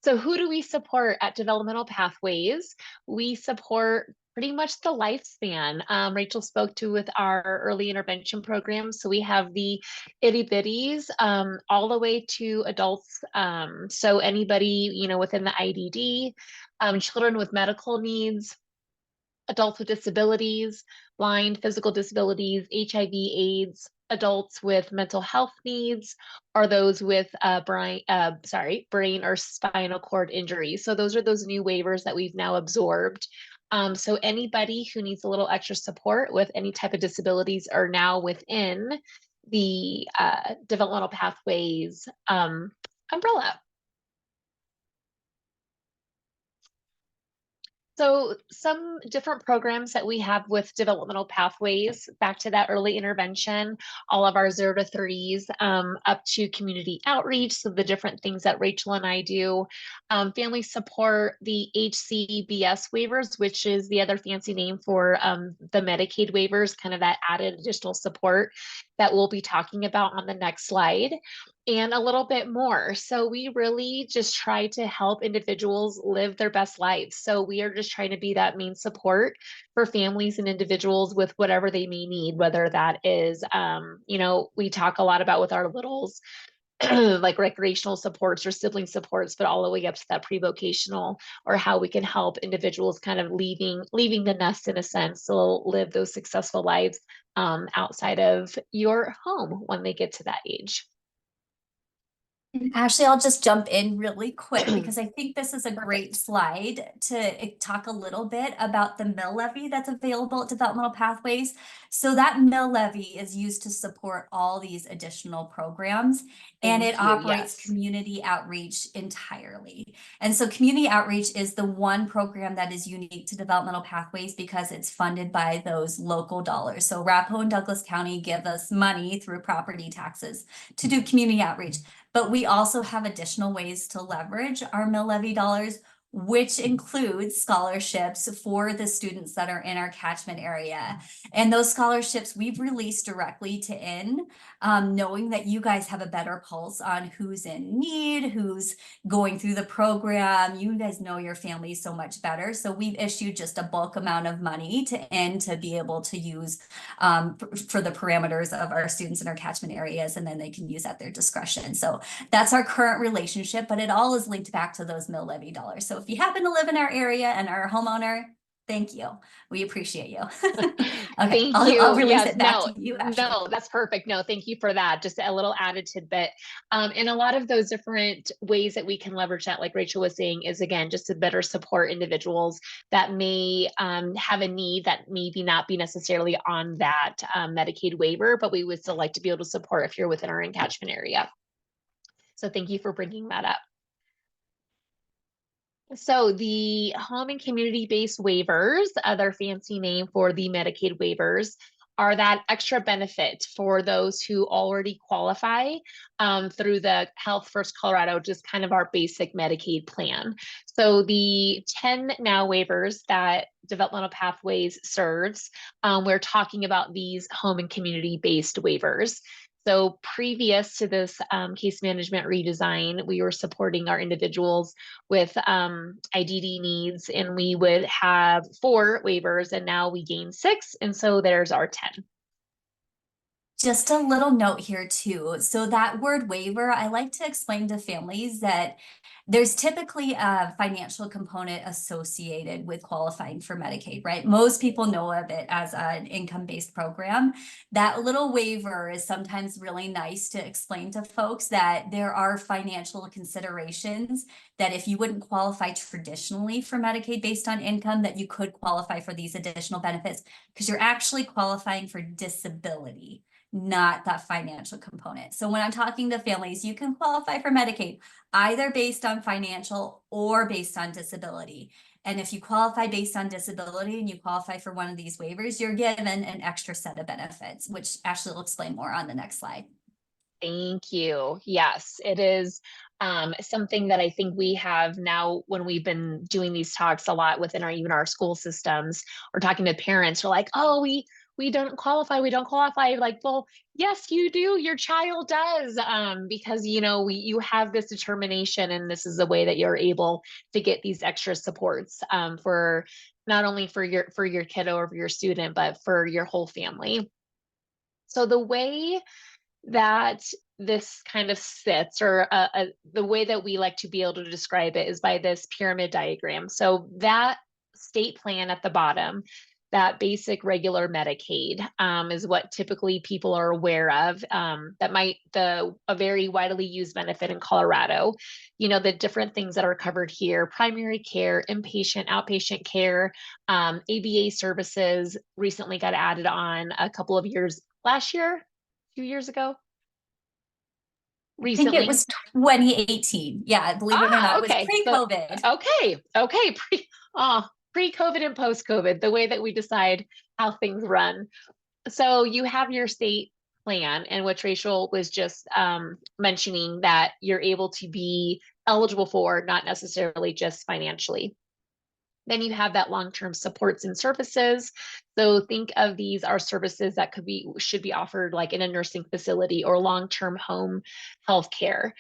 So who do we support at Developmental Pathways? We support pretty much the lifespan. Rachel spoke to with our early intervention program. So we have the itty bitties all the way to adults. So anybody, within the IDD, children with medical needs, adults with disabilities, blind, physical disabilities, HIV, AIDS, adults with mental health needs, or those with brain or spinal cord injury. So those are those new waivers that we've now absorbed. So anybody who needs a little extra support with any type of disabilities are now within the Developmental Pathways umbrella. So some different programs that we have with Developmental Pathways, back to that early intervention, all of our 0 to 3s, up to community outreach. So the different things that Rachel and I do, family support, the HCBS waivers, which is the other fancy name for the Medicaid waivers, kind of that added additional support that we'll be talking about on the next slide, and a little bit more. So we really just try to help individuals live their best lives. So we are just trying to be that main support for families and individuals with whatever they may need, whether that is, we talk a lot about with our littles, like recreational supports or sibling supports, but all the way up to that pre-vocational, or how we can help individuals kind of leaving the nest in a sense, so live those successful lives outside of your home when they get to that age. Ashley, I'll just jump in really quick because I think this is a great slide to talk a little bit about the mill levy that's available at Developmental Pathways. So that mill levy is used to support all these additional programs, and it operates community outreach entirely. And so community outreach is the one program that is unique to Developmental Pathways because it's funded by those local dollars. So Arapahoe and Douglas County give us money through property taxes to do community outreach. But we also have additional ways to leverage our mill levy dollars, which includes scholarships for the students that are in our catchment area. And those scholarships we've released directly to IN, knowing that you guys have a better pulse on who's in need, who's going through the program. You guys know your family so much better. So we've issued just a bulk amount of money to IN to be able to use for the parameters of our students in our catchment areas, and then they can use at their discretion. So that's our current relationship, but it all is linked back to those mill levy dollars. So if you happen to live in our area and are a homeowner, thank you. We appreciate you. Okay, Thank you. I'll release it back to you, Ashley. No, that's perfect. No, thank you for that. Just a little added tidbit. And a lot of those different ways that we can leverage that, like Rachel was saying, is again, just to better support individuals that may have a need that maybe not be necessarily on that Medicaid waiver, but we would still like to be able to support if you're within our encatchment area. So thank you for bringing that up. So the home and community-based waivers, other fancy name for the Medicaid waivers, are that extra benefit for those who already qualify through the Health First Colorado, just kind of our basic Medicaid plan. So the 10 now waivers that Developmental Pathways serves, we're talking about these home and community-based waivers. So previous to this case management redesign, we were supporting our individuals with IDD needs, and we would have 4 waivers, and now we gain 6. And so there's our 10. Just a little note here too. So that word waiver, I like to explain to families that there's typically a financial component associated with qualifying for Medicaid, right? Most people know of it as an income-based program. That little waiver is sometimes really nice to explain to folks that there are financial considerations that if you wouldn't qualify traditionally for Medicaid based on income, that you could qualify for these additional benefits because you're actually qualifying for disability, not that financial component. So when I'm talking to families, you can qualify for Medicaid either based on financial or based on disability. And if you qualify based on disability and you qualify for one of these waivers, you're given an extra set of benefits, which Ashley will explain more on the next slide. Thank you. Yes, it is something that I think we have now when we've been doing these talks a lot within even our school systems, or talking to parents who are like, oh, we don't qualify. We don't qualify. Like, well, yes, you do. Your child does, because you have this determination, and this is the way that you're able to get these extra supports for not only for your kiddo or for your student, but for your whole family. So the way that this kind of sits, or the way that we like to be able to describe it, is by this pyramid diagram. So that state plan at the bottom, that basic regular Medicaid, is what typically people are aware of. A very widely used benefit in Colorado. The different things that are covered here: primary care, inpatient, outpatient care, ABA services recently got added on a couple of years, last year, 2 years ago. Recently. I think it was 2018. Yeah, believe it or not, okay. it was pre-COVID. Okay. Pre-COVID and post-COVID, the way that we decide how things run. So you have your state plan, in which Rachel was just mentioning that you're able to be eligible for, not necessarily just financially. Then you have that long-term supports and services. So think of these are services that should be offered like in a nursing facility or long-term home health care.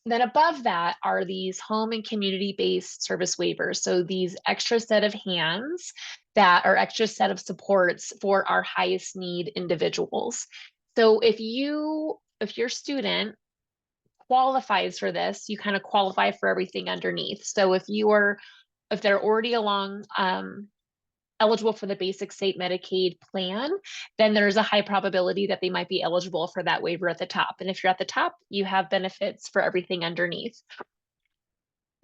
Then above that are these home and community-based service waivers. So these extra set of hands that are extra set of supports for our highest need individuals. So if your student qualifies for this, you kind of qualify for everything underneath. So if they're already eligible for the basic state Medicaid plan, then there's a high probability that they might be eligible for that waiver at the top. And if you're at the top, you have benefits for everything underneath.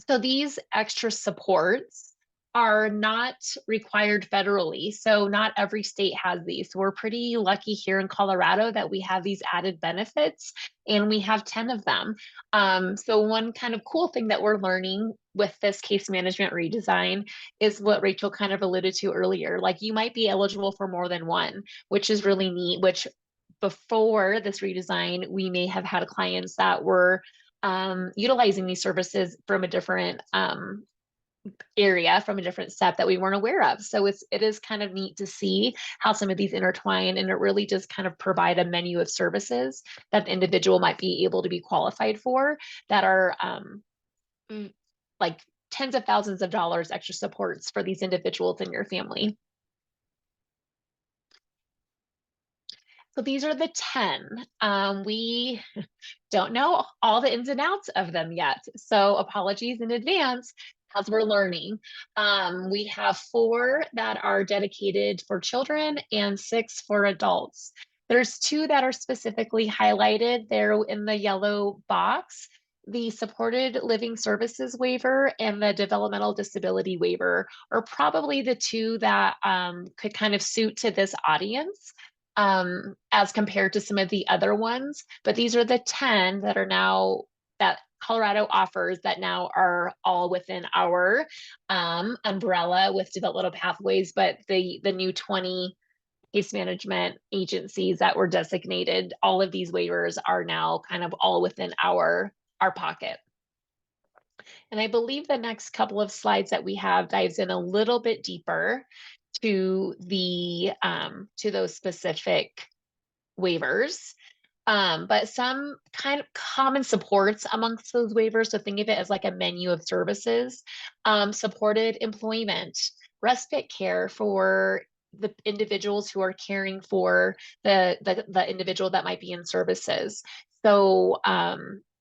So these extra supports are not required federally. So not every state has these. So we're pretty lucky here in Colorado that we have these added benefits, and we have 10 of them. So one kind of cool thing that we're learning with this case management redesign is what Rachel kind of alluded to earlier. Like, you might be eligible for more than one, which is really neat, which before this redesign, we may have had clients that were utilizing these services from a different area, from a different step that we weren't aware of. So it is kind of neat to see how some of these intertwine, and it really does kind of provide a menu of services that the individual might be able to be qualified for, that are like tens of thousands of dollars extra supports for these individuals in your family. So these are the 10. We don't know all the ins and outs of them yet, so apologies in advance as we're learning. We have 4 that are dedicated for children and 6 for adults. There's 2 that are specifically highlighted there in the yellow box: the supported living services waiver and the developmental disability waiver are probably the 2 that could kind of suit to this audience as compared to some of the other ones. But these are the 10 that are now, that Colorado offers, that now are all within our umbrella with Developmental Pathways, but the new 20 case management agencies that were designated, all of these waivers are now kind of all within our pocket. And I believe the next couple of slides that we have dives in a little bit deeper to those specific waivers. But some kind of common supports amongst those waivers. So think of it as like a menu of services: supported employment, respite care for the individuals who are caring for the individual that might be in services. So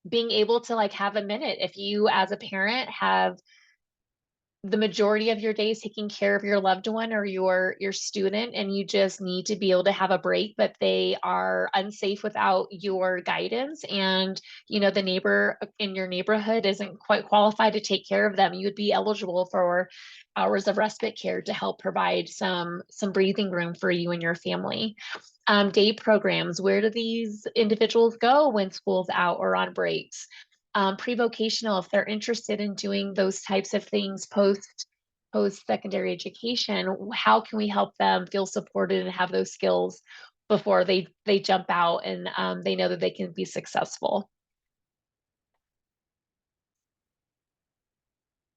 being able to like have a minute, if you as a parent have the majority of your day is taking care of your loved one or your student, and you just need to be able to have a break, but they are unsafe without your guidance, and the neighbor in your neighborhood isn't quite qualified to take care of them, you would be eligible for hours of respite care to help provide some breathing room for you and your family. Day programs, where do these individuals go when school's out or on breaks? Pre-vocational, if they're interested in doing those types of things post-secondary education, how can we help them feel supported and have those skills before they jump out and they know that they can be successful?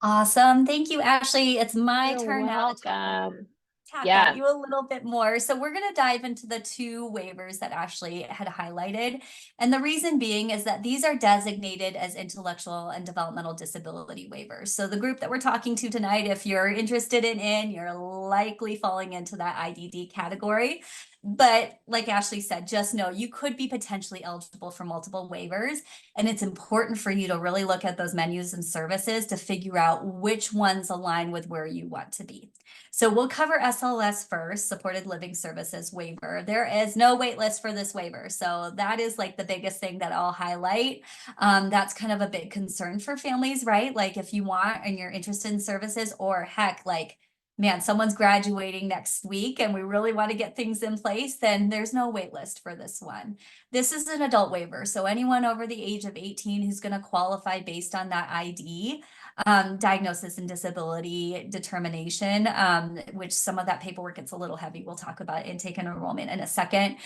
Awesome. Thank you, Ashley. It's my You're turn now to welcome. talk Yeah. at you a little bit more. So we're going to dive into the two waivers that Ashley had highlighted. And the reason being is that these are designated as intellectual and developmental disability waivers. So the group that we're talking to tonight, if you're interested in, you're likely falling into that IDD category. But like Ashley said, just know you could be potentially eligible for multiple waivers. And it's important for you to really look at those menus and services to figure out which ones align with where you want to be. So we'll cover SLS first, supported living services waiver. There is no wait list for this waiver. So that is like the biggest thing that I'll highlight. That's kind of a big concern for families, right? Like if you want and you're interested in services, or heck, like, man, someone's graduating next week and we really want to get things in place, then there's no wait list for this one. This is an adult waiver. So anyone over the age of 18 who's going to qualify based on that ID, diagnosis and disability determination, which some of that paperwork gets a little heavy. We'll talk about intake and enrollment in a second,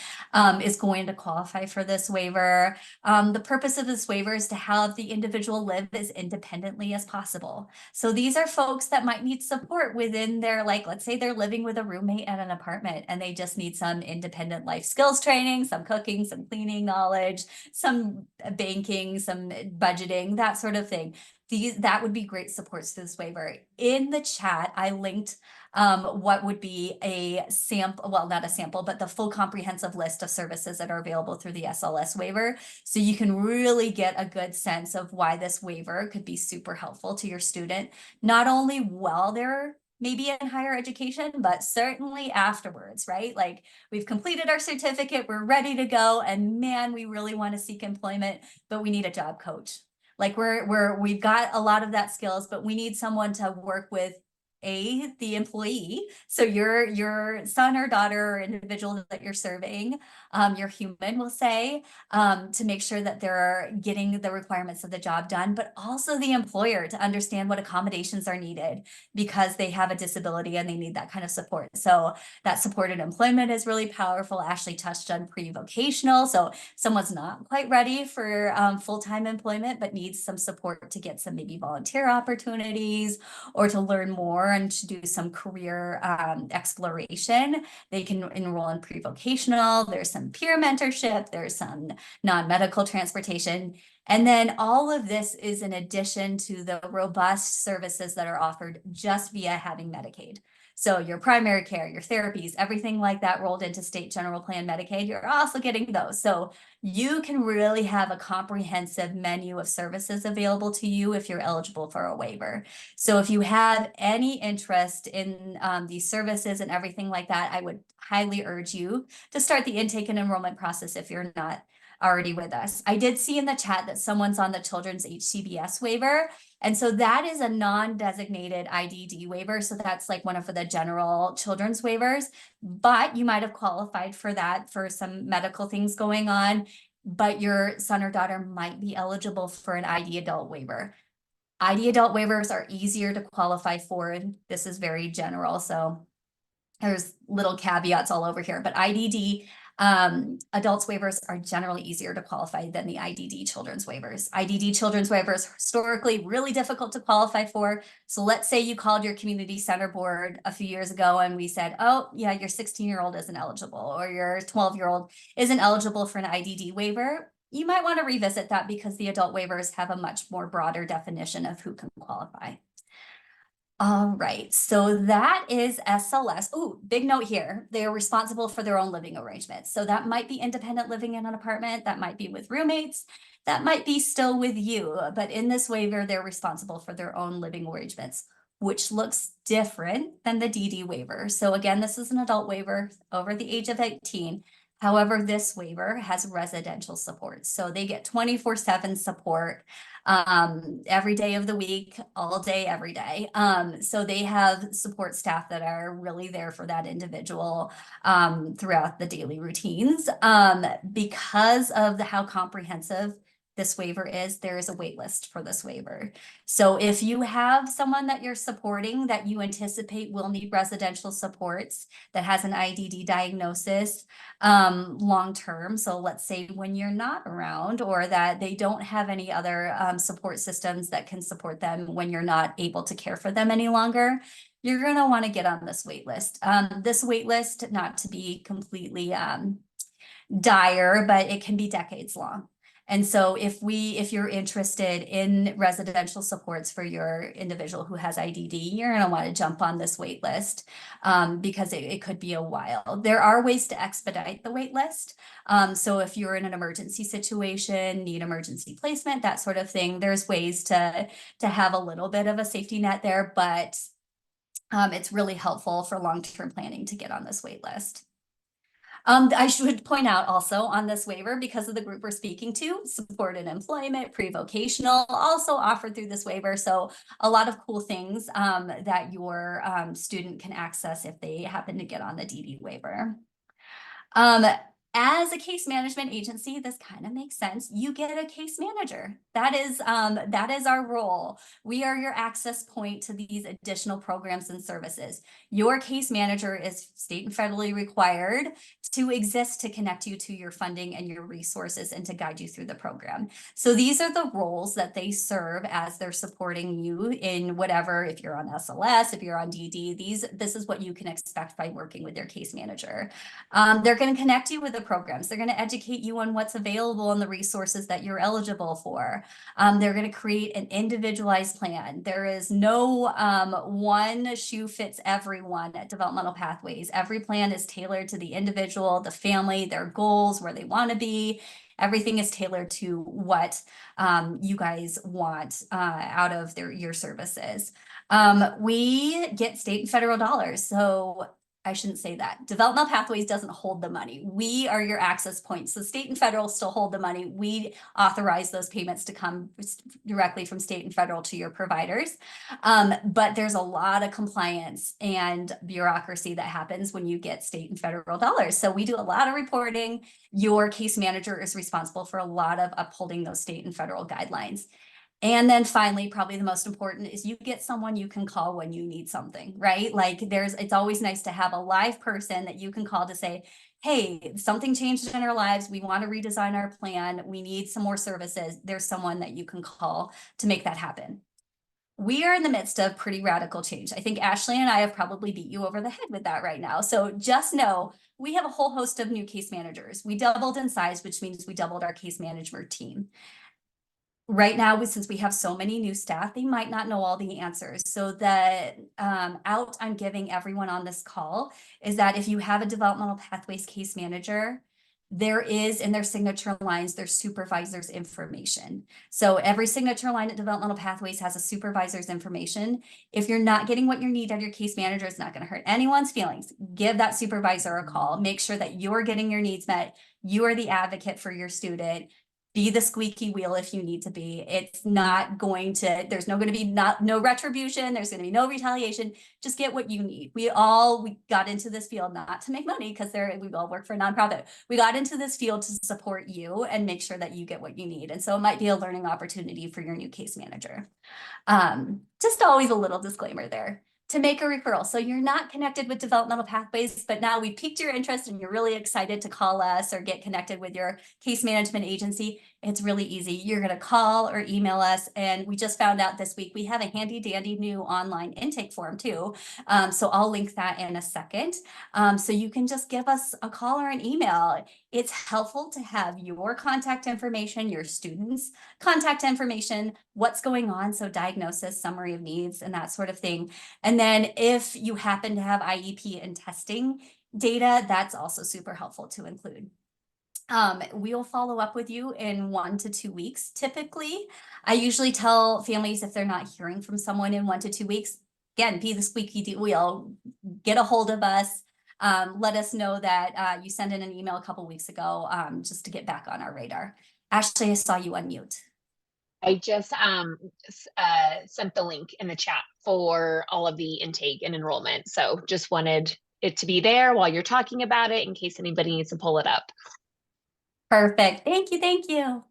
is going to qualify for this waiver. The purpose of this waiver is to have the individual live as independently as possible. So these are folks that might need support within their, like, let's say they're living with a roommate at an apartment and they just need some independent life skills training, some cooking, some cleaning knowledge, some banking, some budgeting, that sort of thing. That would be great supports to this waiver. In the chat, I linked what would be a sample, well, not a sample, but the full comprehensive list of services that are available through the SLS waiver. So you can really get a good sense of why this waiver could be super helpful to your student, not only while they're maybe in higher education, but certainly afterwards, right? Like we've completed our certificate, we're ready to go, and man, we really want to seek employment, but we need a job coach. Like we've got a lot of that skills, but we need someone to work with the employee. So your son or daughter or individual that you're serving, your human, will say, to make sure that they're getting the requirements of the job done, but also the employer to understand what accommodations are needed because they have a disability and they need that kind of support. So that supported employment is really powerful. Ashley touched on pre-vocational. So someone's not quite ready for full-time employment, but needs some support to get some maybe volunteer opportunities or to learn more and to do some career exploration. They can enroll in pre-vocational. There's some peer mentorship. There's some non-medical transportation. And then all of this is in addition to the robust services that are offered just via having Medicaid. So your primary care, your therapies, everything like that rolled into state general plan Medicaid, you're also getting those. So you can really have a comprehensive menu of services available to you if you're eligible for a waiver. So if you have any interest in these services and everything like that, I would highly urge you to start the intake and enrollment process if you're not already with us. I did see in the chat that someone's on the children's HCBS waiver. And so that is a non-designated IDD waiver. So that's like one of the general children's waivers, but you might have qualified for that for some medical things going on, but your son or daughter might be eligible for an ID adult waiver. ID adult waivers are easier to qualify for, and this is very general. So there's little caveats all over here, but IDD adults waivers are generally easier to qualify than the IDD children's waivers. IDD children's waivers historically really difficult to qualify for. So let's say you called your community center board a few years ago and we said, oh yeah, your 16-year-old isn't eligible or your 12-year-old isn't eligible for an IDD waiver. You might want to revisit that because the adult waivers have a much more broader definition of who can qualify. All right, so that is SLS. Oh, big note here. They are responsible for their own living arrangements. So that might be independent living in an apartment, that might be with roommates, that might be still with you, but in this waiver, they're responsible for their own living arrangements. which looks different than the DD waiver. So again, this is an adult waiver over the age of 18. However, this waiver has residential support. So they get 24/7 support every day of the week, all day, every day. So they have support staff that are really there for that individual throughout the daily routines. Because of how comprehensive this waiver is, there is a wait list for this waiver. So if you have someone that you're supporting that you anticipate will need residential supports that has an IDD diagnosis long term, so let's say when you're not around, or that they don't have any other support systems that can support them when you're not able to care for them any longer, you're going to want to get on this wait list. This wait list, not to be completely dire, but it can be decades long. And so if you're interested in residential supports for your individual who has IDD, you're going to want to jump on this wait list because it could be a while. There are ways to expedite the wait list. So if you're in an emergency situation, need emergency placement, that sort of thing, there's ways to have a little bit of a safety net there, but it's really helpful for long-term planning to get on this wait list. I should point out also on this waiver, because of the group we're speaking to, support in employment, pre-vocational, also offered through this waiver. So a lot of cool things that your student can access if they happen to get on the DD waiver. As a case management agency, this kind of makes sense. You get a case manager. That is our role. We are your access point to these additional programs and services. Your case manager is state and federally required to exist to connect you to your funding and your resources and to guide you through the program. So these are the roles that they serve as they're supporting you in whatever, if you're on SLS, if you're on DD, this is what you can expect by working with your case manager. They're going to connect you with the programs. They're going to educate you on what's available and the resources that you're eligible for. They're going to create an individualized plan. There is no one shoe fits everyone at Developmental Pathways. Every plan is tailored to the individual, the family, their goals, where they want to be. Everything is tailored to what you guys want out of your services. We get state and federal dollars. So I shouldn't say that. Developmental Pathways doesn't hold the money. We are your access points. So state and federal still hold the money. We authorize those payments to come directly from state and federal to your providers. But there's a lot of compliance and bureaucracy that happens when you get state and federal dollars. So we do a lot of reporting. Your case manager is responsible for a lot of upholding those state and federal guidelines. And then finally, probably the most important is you get someone you can call when you need something, right? Like it's always nice to have a live person that you can call to say, hey, something changed in our lives. We want to redesign our plan. We need some more services. There's someone that you can call to make that happen. We are in the midst of pretty radical change. I think Ashley and I have probably beat you over the head with that right now. So just know we have a whole host of new case managers. We doubled in size, which means we doubled our case management team. Right now, since we have so many new staff, they might not know all the answers. So the out I'm giving everyone on this call is that if you have a Developmental Pathways case manager, there is in their signature lines, their supervisor's information. So every signature line at Developmental Pathways has a supervisor's information. If you're not getting what you need out of your case manager, it's not going to hurt anyone's feelings. Give that supervisor a call. Make sure that you're getting your needs met. You are the advocate for your student. Be the squeaky wheel if you need to be. It's not going to, there's no going to be no retribution. There's going to be no retaliation. Just get what you need. We got into this field not to make money because we all work for a nonprofit. We got into this field to support you and make sure that you get what you need. And so it might be a learning opportunity for your new case manager. Just always a little disclaimer there. To make a referral. So you're not connected with Developmental Pathways, but now we piqued your interest and you're really excited to call us or get connected with your case management agency. It's really easy. You're going to call or email us. And we just found out this week, we have a handy dandy new online intake form too. So I'll link that in a second. So you can just give us a call or an email. It's helpful to have your contact information, your students' contact information, what's going on. So diagnosis, summary of needs, and that sort of thing. And then if you happen to have IEP and testing data, that's also super helpful to include. We'll follow up with you in 1 to 2 weeks. Typically, I usually tell families if they're not hearing from someone in 1 to 2 weeks, again, be the squeaky wheel, get a hold of us. Let us know that you sent in an email a couple weeks ago, just to get back on our radar. Ashley, I saw you unmute. I just sent the link in the chat for all of the intake and enrollment. So just wanted it to be there while you're talking about it in case anybody needs to pull it up. Perfect. Thank you. Thank you.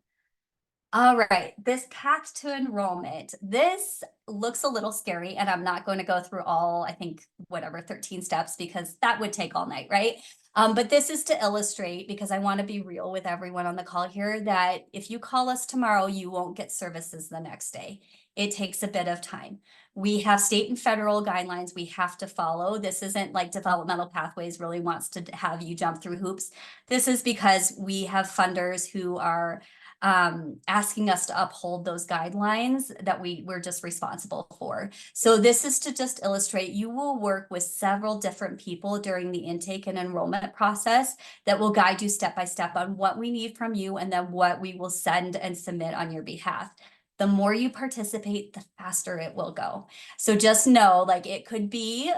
All right, this path to enrollment. This looks a little scary, and I'm not going to go through all, I think, whatever, 13 steps, because that would take all night, right? But this is to illustrate, because I want to be real with everyone on the call here, that if you call us tomorrow, you won't get services the next day. It takes a bit of time. We have state and federal guidelines we have to follow. This isn't like Developmental Pathways really wants to have you jump through hoops. This is because we have funders who are asking us to uphold those guidelines that we're just responsible for. So this is to just illustrate, you will work with several different people during the intake and enrollment process that will guide you step by step on what we need from you and then what we will send and submit on your behalf. The more you participate, the faster it will go. So just know, like, it could be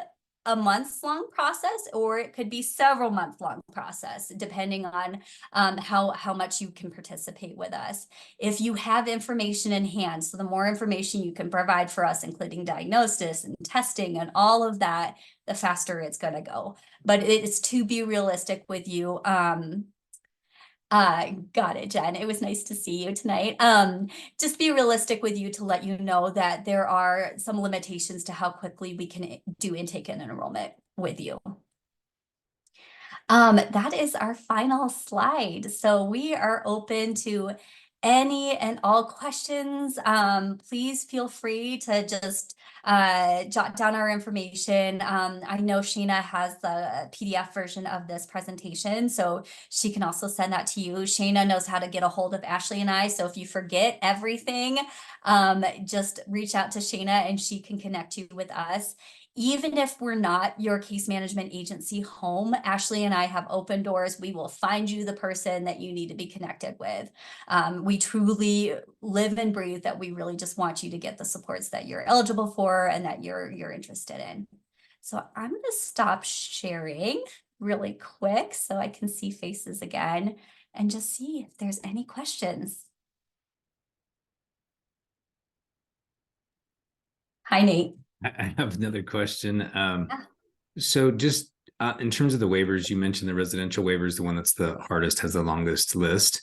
a months-long process, or it could be several month-long process, depending on how much you can participate with us. If you have information in hand, so the more information you can provide for us, including diagnosis and testing and all of that, the faster it's going to go. But it's to be realistic with you. Got it, Jen. It was nice to see you tonight. Just be realistic with you to let you know that there are some limitations to how quickly we can do intake and enrollment with you. That is our final slide. So we are open to any and all questions. Please feel free to just jot down our information. I know Shayna has the PDF version of this presentation, so she can also send that to you. Shayna knows how to get a hold of Ashley and I, so if you forget everything, just reach out to Shayna and she can connect you with us. Even if we're not your case management agency home, Ashley and I have open doors. We will find you the person that you need to be connected with. We truly live and breathe that we really just want you to get the supports that you're eligible for and that you're interested in. So I'm going to stop sharing really quick so I can see faces again and just see if there's any questions. Hi, Nate. I have another question. So just in terms of the waivers, you mentioned the residential waiver is the one that's the hardest, has the longest list.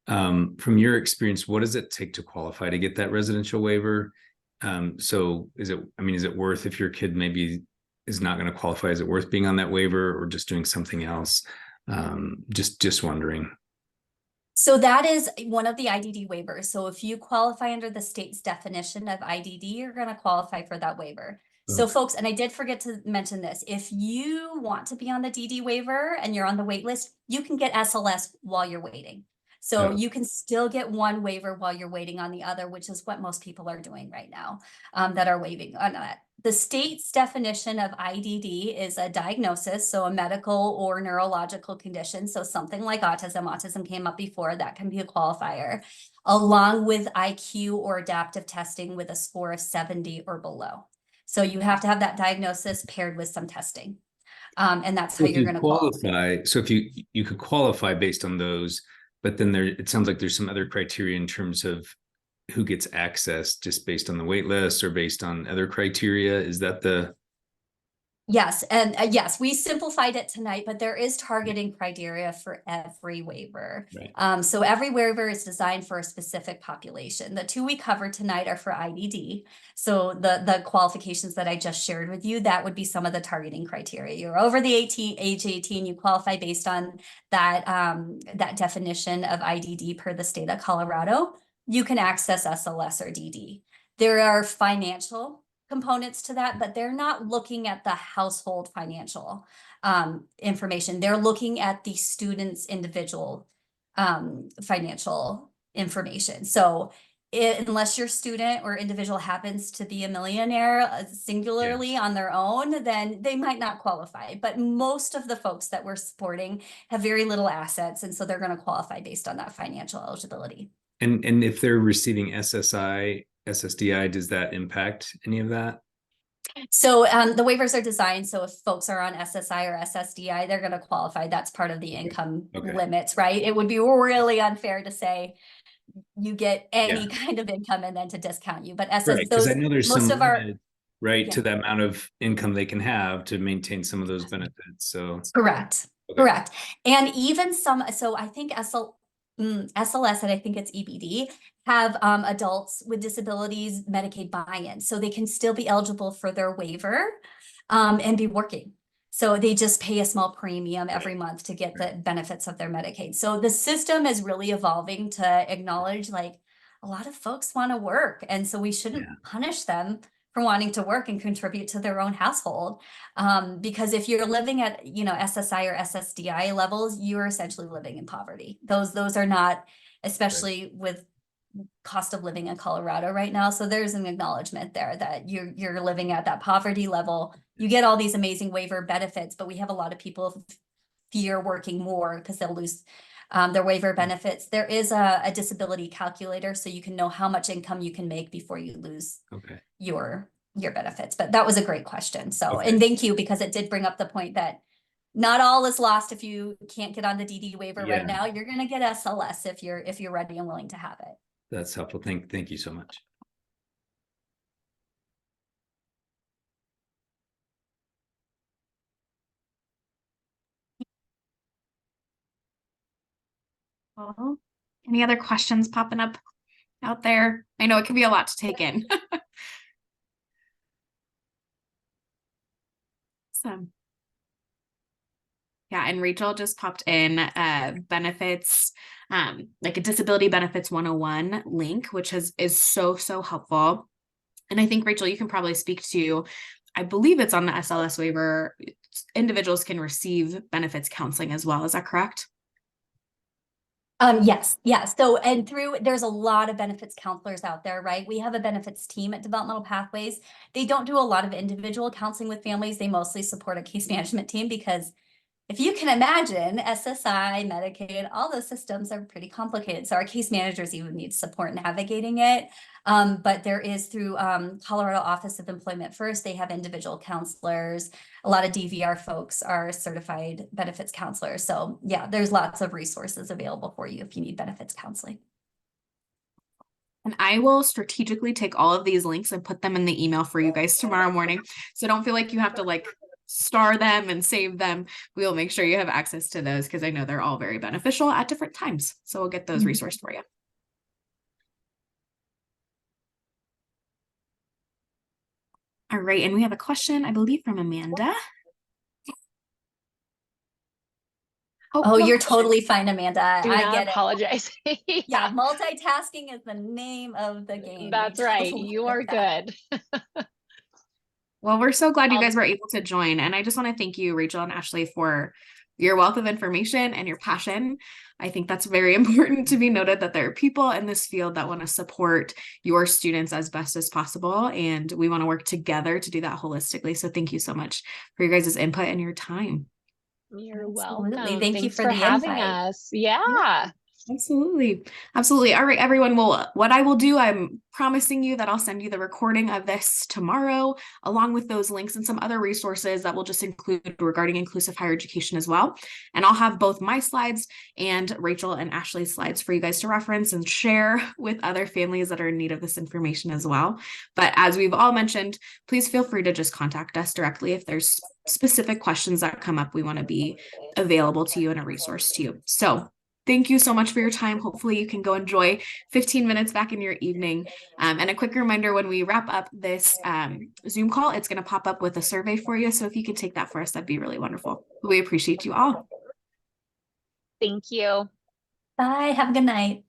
From your experience, what does it take to qualify to get that residential waiver? So is it worth, if your kid maybe is not going to qualify, is it worth being on that waiver or just doing something else? Just wondering. So that is one of the IDD waivers. So if you qualify under the state's definition of IDD, you're going to qualify for that waiver. So folks, and I did forget to mention this, if you want to be on the DD waiver and you're on the wait list, you can get SLS while you're waiting. So you can still get one waiver while you're waiting on the other, which is what most people are doing right now, that are waiving on that. The state's definition of IDD is a diagnosis, so a medical or neurological condition. So something like autism. Autism came up before, that can be a qualifier, along with IQ or adaptive testing with a score of 70 or below. So you have to have that diagnosis paired with some testing. And that's how you're going to qualify. So if you could qualify based on those, but then it sounds like there's some other criteria in terms of who gets access just based on the wait list or based on other criteria. Is that the? Yes. And yes, we simplified it tonight, but there is targeting criteria for every waiver. Right. So every waiver is designed for a specific population. The two we covered tonight are for IDD. So the qualifications that I just shared with you, that would be some of the targeting criteria. You're over the age 18, you qualify based on that, that definition of IDD per the state of Colorado. You can access SLS or DD. There are financial components to that, but they're not looking at the household financial information. They're looking at the student's individual financial information. So unless your student or individual happens to be a millionaire singularly on their own, then they might not qualify. But most of the folks that we're supporting have very little assets, and so they're going to qualify based on that financial eligibility. And if they're receiving SSDI, does that impact any of that? So the waivers are designed so if folks are on SSI or SSDI, they're going to qualify. That's part of the income limits, right? It would be really unfair to say you get any kind of income and then to discount you. But Right, because I know there's most some of our limit, right, to the amount of income they can have to maintain some of those benefits. So correct. Correct. And even some, so I think SLS, and I think it's EBD, have adults with disabilities Medicaid buy-in. So they can still be eligible for their waiver and be working. So they just pay a small premium every month to get the benefits of their Medicaid. So the system is really evolving to acknowledge like a lot of folks want to work. And so we shouldn't punish them for wanting to work and contribute to their own household. Because if you're living at, you know, SSI or SSDI levels, you're essentially living in poverty. Those are not, especially with cost of living in Colorado right now. So there's an acknowledgement there that you're living at that poverty level. You get all these amazing waiver benefits, but we have a lot of people fear working more because they'll lose their waiver benefits. There is a disability calculator, so you can know how much income you can make before you lose your benefits. But that was a great question. So, and thank you, because it did bring up the point that not all is lost if you can't get on the DD waiver right now. You're going to get SLS if you're ready and willing to have it. That's helpful. Thank you so much. Well, any other questions popping up out there? I know it can be a lot to take in. So, yeah, and Rachel just popped in benefits, like a disability benefits 101 link, which is so helpful. And I think, Rachel, you can probably speak to, I believe it's on the SLS waiver, individuals can receive benefits counseling as well. Is that correct? Yes. So, and there's a lot of benefits counselors out there, right? We have a benefits team at Developmental Pathways. They don't do a lot of individual counseling with families. They mostly support a case management team because if you can imagine, SSI, Medicaid, all those systems are pretty complicated. So our case managers even need support navigating it. But there is through Colorado Office of Employment First, they have individual counselors. A lot of DVR folks are certified benefits counselors. So yeah, there's lots of resources available for you if you need benefits counseling. And I will strategically take all of these links and put them in the email for you guys tomorrow morning. So don't feel like you have to like star them and save them. We will make sure you have access to those because I know they're all very beneficial at different times. So we'll get those resourced for you. All right. And we have a question, I believe, from Amanda. Oh, you're totally fine, Amanda. I get apologize. Yeah, multitasking is the name of the game. That's right. You are good. Well, we're so glad you guys were able to join. And I just want to thank you, Rachel and Ashley, for your wealth of information and your passion. I think that's very important to be noted that there are people in this field that want to support your students as best as possible. And we want to work together to do that holistically. So thank you so much for your guys' input and your time. You're welcome. Thank you for having us. Yeah. Absolutely. All right, everyone. Well, what I will do, I'm promising you that I'll send you the recording of this tomorrow, along with those links and some other resources that we'll just include regarding inclusive higher education as well. And I'll have both my slides and Rachel and Ashley's slides for you guys to reference and share with other families that are in need of this information as well. But as we've all mentioned, please feel free to just contact us directly if there's specific questions that come up. We want to be available to you and a resource to you. So thank you so much for your time. Hopefully you can go enjoy 15 minutes back in your evening. And a quick reminder, when we wrap up this Zoom call, it's going to pop up with a survey for you. So if you could take that for us, that'd be really wonderful. We appreciate you all. Thank you. Bye. Have a good night.